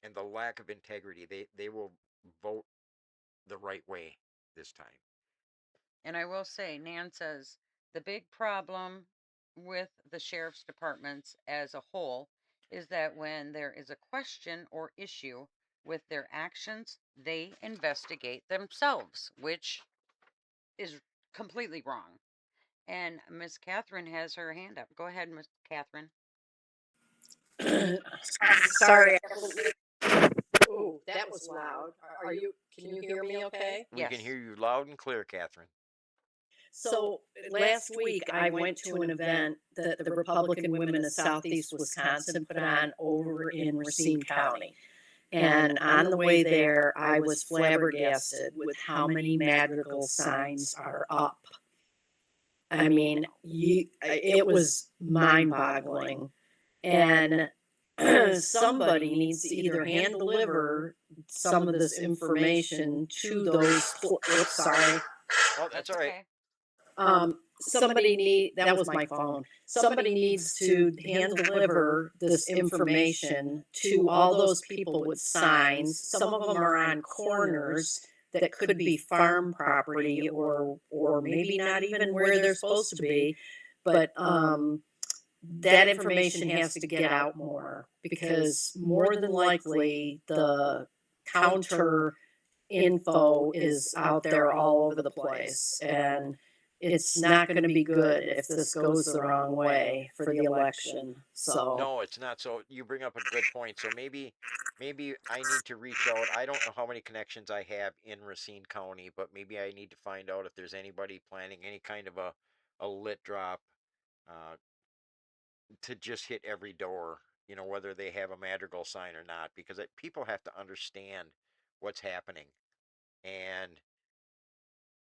and the lack of integrity, they will vote the right way this time. And I will say, Nan says the big problem with the sheriff's departments as a whole is that when there is a question or issue with their actions, they investigate themselves, which is completely wrong. And Miss Catherine has her hand up. Go ahead, Miss Catherine. Sorry. Oh, that was loud. Can you hear me okay? We can Yes. hear you loud and clear, Catherine. So last week I went to an event that the Republican Women of Southeast Wisconsin put on over in Racine County. And on the way there, I was flabbergasted with how many Madrigal signs are up. I mean, it was mind-boggling. And somebody needs to either hand deliver some of this information to those. Oops, sorry. Oh, that's all right. Okay. That was my phone. Somebody needs to hand deliver this information to all those people with signs. Some of them are on corners that could be farm property or maybe not even where they're supposed to be. But that information has to get out more, because more than likely the counter info is out there all over the place, and it's not going to be good if this goes the wrong way for the election. So No, it's not. So you bring up a good point. So maybe I need to reach out. I don't know how many connections I have in Racine County, but maybe I need to find out if there's anybody planning any kind of a lit drop, uh, to just hit every door, whether they have a Madrigal sign or not, because people have to understand what's happening. And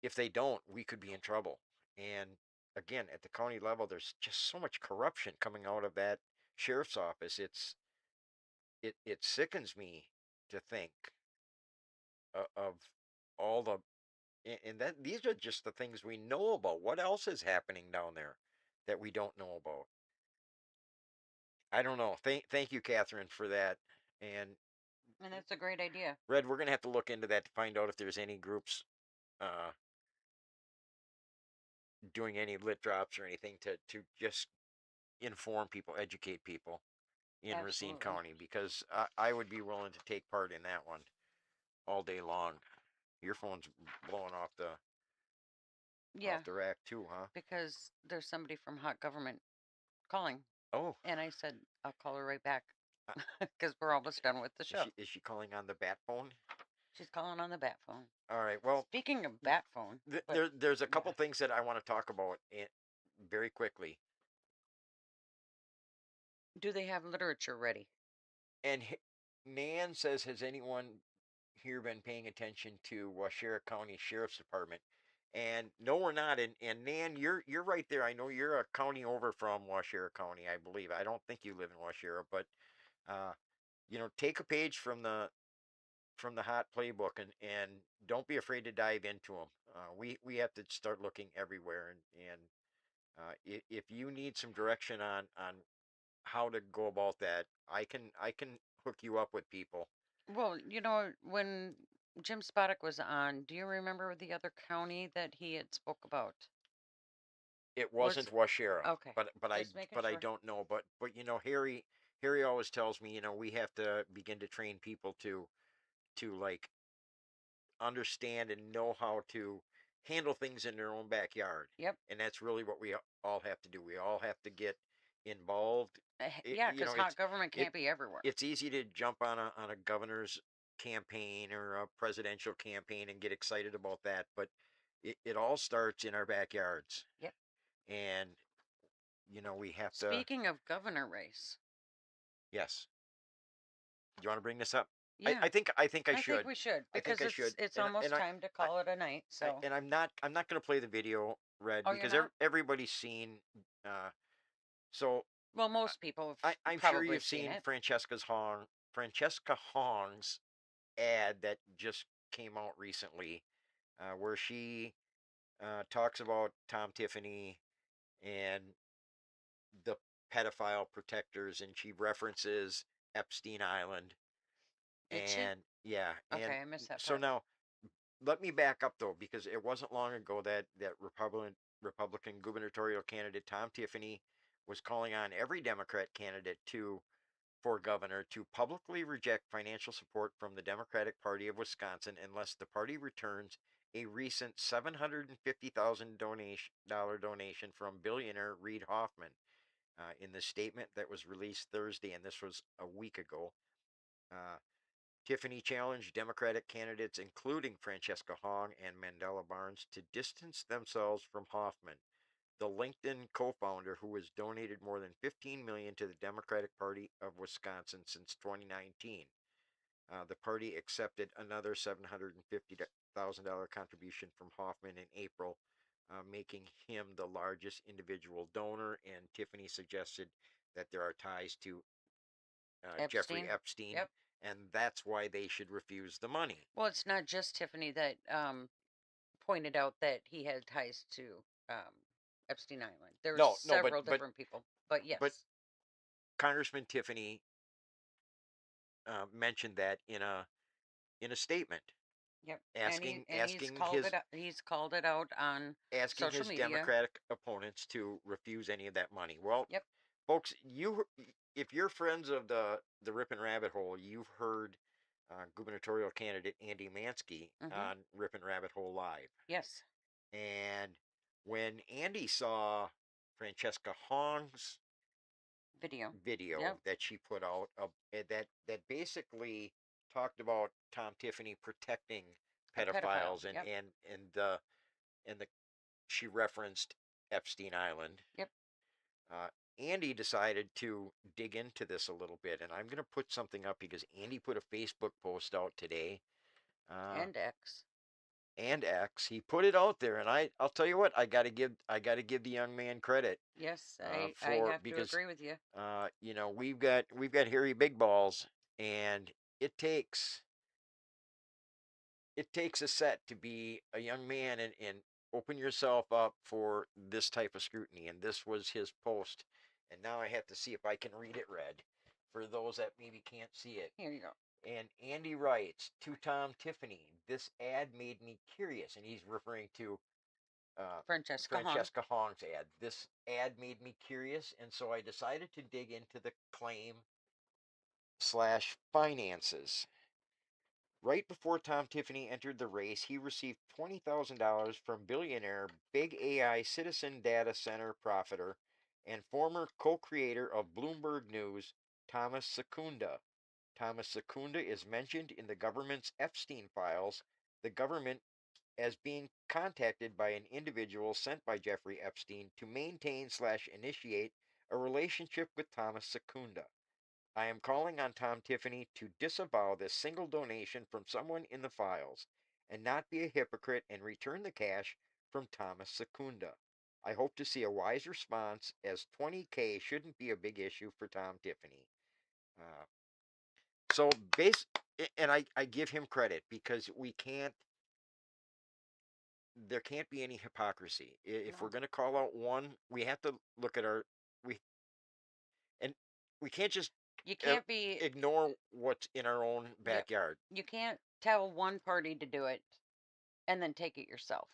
if they don't, we could be in trouble. And again, at the county level, there's just so much corruption coming out of that sheriff's office. It sickens me to think of all the, and that these are just the things we know about. What else is happening down there that we don't know about? I don't know. Thank you, Catherine, for that. And And that's a great idea. Red, we're gonna have to look into that to find out if there's any groups uh, doing any lit drops or anything to just inform people, educate people in Racine Absolutely. County, because I would be willing to take part in that one all day long. Your phone's blowing Yeah, off the rack too, huh? because there's somebody from Hot Government calling. Oh, And I said, I'll call her right back uh, because we're almost done with the is show. she calling on the bat phone? She's calling on the bat phone. All right. Well, Speaking of bat phone, there's a couple yeah. things that I want to talk about very quickly. Do they have literature ready? And Nan says, has anyone here been paying attention to Washera County Sheriff's Department? And no, we're not. And Nan, you're right there. I know you're a county over from Washera County, I believe. I don't think you live in Washera, but uh, take a page from the hot playbook, and don't be afraid to dive into them. We have to start looking everywhere, and if you need some direction on how to go about that. I can hook you up with people. Well, when Jim Spodek was on, do you remember the other county that he had spoke about? It Was wasn't Washera, okay. but I Just making but I sure. don't know. But Harry always tells me, we have to begin to train people to like understand and know how to handle things in their own backyard. Yep. And that's really what we all have to do. We all have to get involved. Yeah, because hot government it can't be everywhere. it's easy to jump on a governor's campaign or a presidential campaign and get excited about that, but it all starts in our backyards. Yep. And we have to. Speaking of governor race, Yes. Do you want to bring this up? yeah, I think I I think should. we should I think because I should. it's And almost and time to I call it a night. So, and I'm not going to play the video, Red, oh, you're because not? everybody's seen. Uh, so Well, most people have I'm sure probably you've seen seen it. Francesca Hong's ad that just came out recently, where she talks about Tom Tiffany and the pedophile protectors, and she references Epstein Island. Did she? And yeah, and Okay, I missed that so part. now let me back up though, because it wasn't long ago that Republican gubernatorial candidate Tom Tiffany was calling on every Democrat candidate for governor to publicly reject financial support from the Democratic Party of Wisconsin unless the party returns a recent $750,000 donation from billionaire Reid Hoffman. In the statement that was released Thursday, and this was a week ago, uh, Tiffany challenged Democratic candidates, including Francesca Hong and Mandela Barnes, to distance themselves from Hoffman, the LinkedIn co-founder who has donated more than $15 million to the Democratic Party of Wisconsin since 2019. The party accepted another $750,000 contribution from Hoffman in April, making him the largest individual donor. And Tiffany suggested that there are ties to Jeffrey Epstein. Epstein, Yep. and that's why they should refuse the money. Well, it's not just Tiffany that pointed out that he had ties to um, Epstein Island. There were No, no, several different people, but but yes. Congressman Tiffany mentioned that in a statement, Yep. asking He's asking called his it out. He's called it out on asking social his media. Democratic opponents to refuse any of that money. Well, Yep. folks, if you're friends of the Ripon Rabbit Hole, you've heard gubernatorial candidate Andy Mansky Mm-hmm. on Ripon Rabbit Hole Live. Yes. And when Andy saw Francesca Hong's Video. video Yep. that she put out, that basically talked about Tom Tiffany protecting A pedophile. pedophiles, and Yep. and the she referenced Epstein Island. Yep. Uh, Andy decided to dig into this a little bit, and I'm going to put something up because Andy put a Facebook post out today. Uh, And X. and X. He put it out there, and I'll tell you what, I got to give the young man credit Yes, I for have to because agree with you. we've got Harry Big Balls, and it takes a set to be a young man and open yourself up for this type of scrutiny. And this was his post, and now I have to see if I can read it, Red, for those that maybe can't see it. Here you go. And Andy writes to Tom Tiffany, "This ad made me curious," and he's referring to Francesca Hong. Francesca Hong's ad. "This ad made me curious, and so I decided to dig into the claim/finances. Right before Tom Tiffany entered the race, he received $20,000 from billionaire Big AI Citizen Data Center profiter and former co-creator of Bloomberg News, Thomas Secunda. Thomas Secunda is mentioned in the government's Epstein files, the government as being contacted by an individual sent by Jeffrey Epstein to maintain/initiate a relationship with Thomas Secunda. I am calling on Tom Tiffany to disavow this single donation from someone in the files and not be a hypocrite and return the cash from Thomas Secunda. I hope to see a wise response, as $20K shouldn't be a big issue for Tom Tiffany." Uh, so base and I give him credit, because there can't be any hypocrisy. If we're No. going to call out one, we have to look at our we and we can't just You can't be. ignore what's in our own Yep. backyard. You can't tell one party to do it and then take it yourself.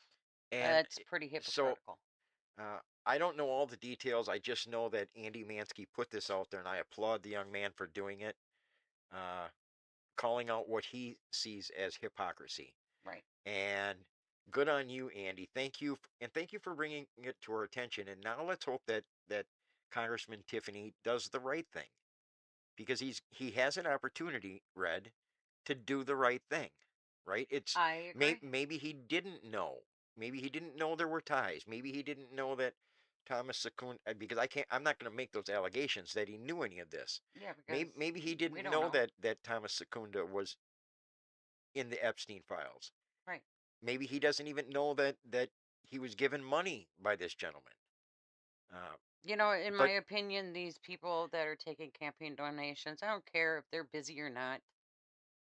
And That's pretty so hypocritical. I don't know all the details. I just know that Andy Mansky put this out there, and I applaud the young man for doing it, uh, calling out what he sees as hypocrisy. Right. And good on you, Andy. Thank you, and thank you for bringing it to our attention. And now let's hope that Congressman Tiffany does the right thing, because he has an opportunity, Red, to do the right thing. Right? It's I agree. maybe he didn't know. Maybe he didn't know there were ties. Maybe he didn't know that Thomas Secunda, because I'm not going to make those allegations that he knew any of this. Yeah, because Maybe he we didn't don't know know. that Thomas Secunda was in the Epstein files. Right. Maybe he doesn't even know that he was given money by this gentleman. You know, in But my opinion, these people that are taking campaign donations, I don't care if they're busy or not.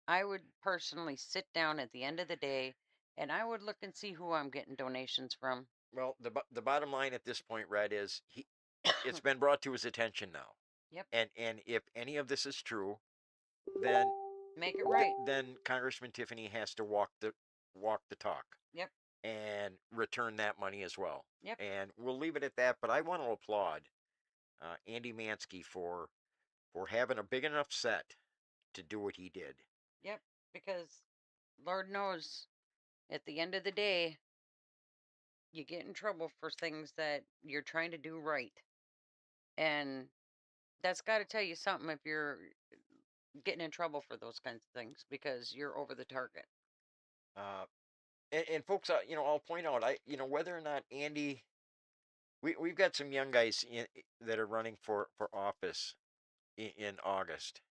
I would personally sit down at the end of the day and I would look and see who I'm getting donations from. well, the bottom line at this point, Red, is it's been brought to his attention now. Yep. And if any of this is true, then Make it right. then Congressman Tiffany has to walk the talk. Yep. And return that money as well. Yep. And we'll leave it at that. But I want to applaud Andy Mansky for having a big enough set to do what he did. Yep. Because Lord knows, at the end of the day, you get in trouble for things that you're trying to do right. And that's got to tell you something if you're getting in trouble for those kinds of things because you're over the target. And folks, I'll point out, whether or not Andy, we've got some young guys that are running for office in August,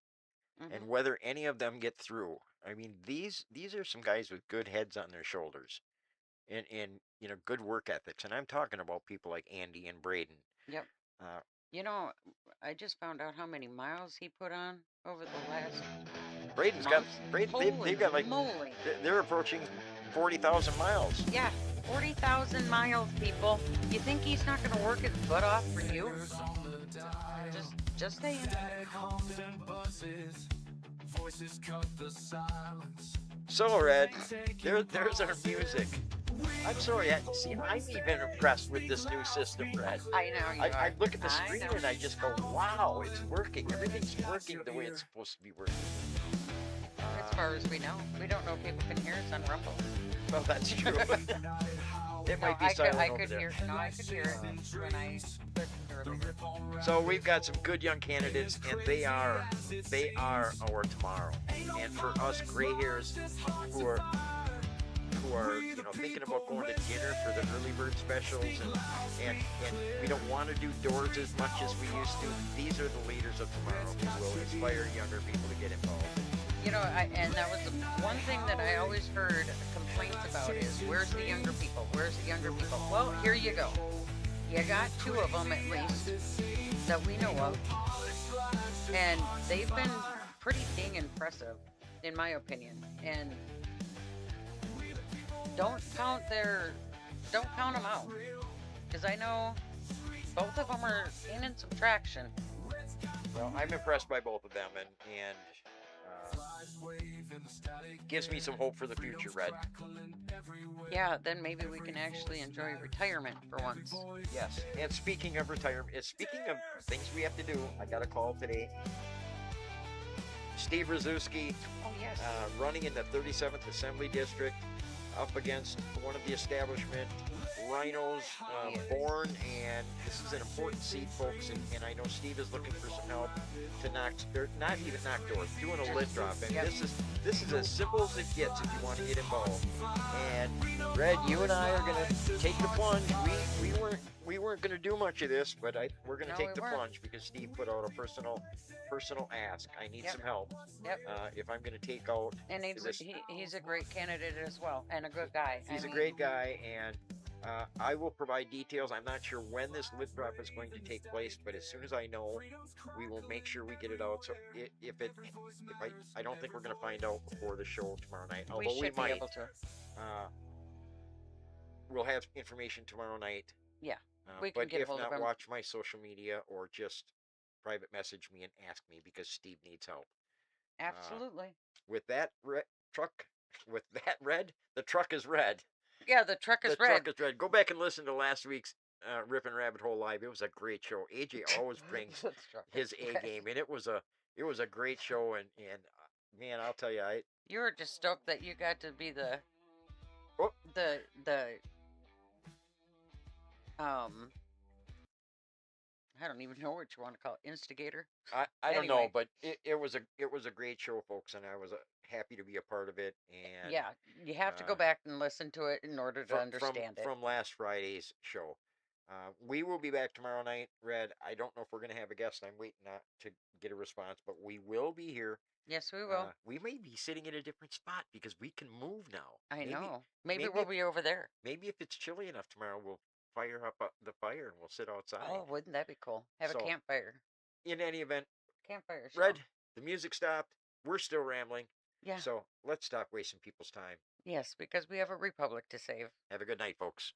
and whether any of them get through, I mean, these are some guys with good heads on their shoulders, and good work ethics, and I'm talking about people like Andy and Braden. Yep. I just found out how many miles he put on over the last. Braden's month. they've got like Moly. they're approaching 40,000 miles. Yeah, 40,000 miles, people. You think he's not going to work his butt off for you? Just saying. So, Red, there's our music. I'm sorry, I'm even impressed with this new system, Red. I know you are. I look at the screen and I just go, wow, it's working. Everything's working the way it's supposed to be working. As far as we know. We don't know if people can hear us on Rumble. Well, that's true. It might be silent over there. I could hear it when I listened earlier. So we've got some good young candidates, and they are our tomorrow. And for us gray hairs who are thinking about going to dinner for the early bird specials, and we don't want to do doors as much as we used to, these are the leaders of tomorrow who will inspire younger people to get involved. And that was the one thing that I always heard complaints about is, where's the younger people? Where's the younger people? Well, here you go. You got two of them at least that we know of. And they've been pretty dang impressive, in my opinion. And don't count them out. Because I know both of them are gaining some traction. Well, I'm impressed by both of them, and gives me some hope for the future, Red. Yeah, then maybe we can actually enjoy retirement for once. Yes. And speaking of retirement, speaking of things we have to do, I got a call today. Steve Rzuski, Oh, yes. running in the 37th Assembly District, up against one of the establishment rhinos born, and this is an important seat, folks, and I know Steve is looking for some help to not even knock doors, doing a lid drop, and this is as simple as it gets if you want to get involved. And Red, you and I are gonna take the plunge. We weren't gonna do much of this, but we're gonna take the plunge because Steve put out a personal ask. I need some help. Yep. If I'm gonna take out, And he's a great candidate as well, and a good guy. he's a great guy, and I will provide details. I'm not sure when this lid drop is going to take place, but as soon as I know, we will make sure we get it out. So I don't think we're going to find out before the show tomorrow night. Although we should might. be able to. We'll have information tomorrow night. Yeah, we can but get if hold of not, him. watch my social media or just private message me and ask me because Steve needs help. Absolutely. With that truck, with that red, the truck is red. Yeah, the truck The is red. truck is red. Go back and listen to last week's Rippin' Rabbit Hole Live. It was a great show. AJ always brings The truck his is A red. game, and it was a great show. And man, I'll tell you, You were just stoked that you got to be the Oh. I don't even know what you want to call it, instigator. I don't know, Anyway. but it was a great show, folks, and I was happy to be a part of it. And Yeah, you have to go back and listen to it in order to understand it. From last Friday's show. We will be back tomorrow night, Red. I don't know if we're going to have a guest. I'm waiting to get a response, but we will be here. Yes, we will. We may be sitting in a different spot because we can move now. I know. Maybe we'll be over there. Maybe if it's chilly enough tomorrow, we'll fire up the fire and we'll sit outside. Oh, wouldn't that be cool? Have So, a campfire. In any event, Campfire show. Red, the music stopped. We're still rambling. Yeah. So let's stop wasting people's time. Yes, because we have a republic to save. Have a good night, folks.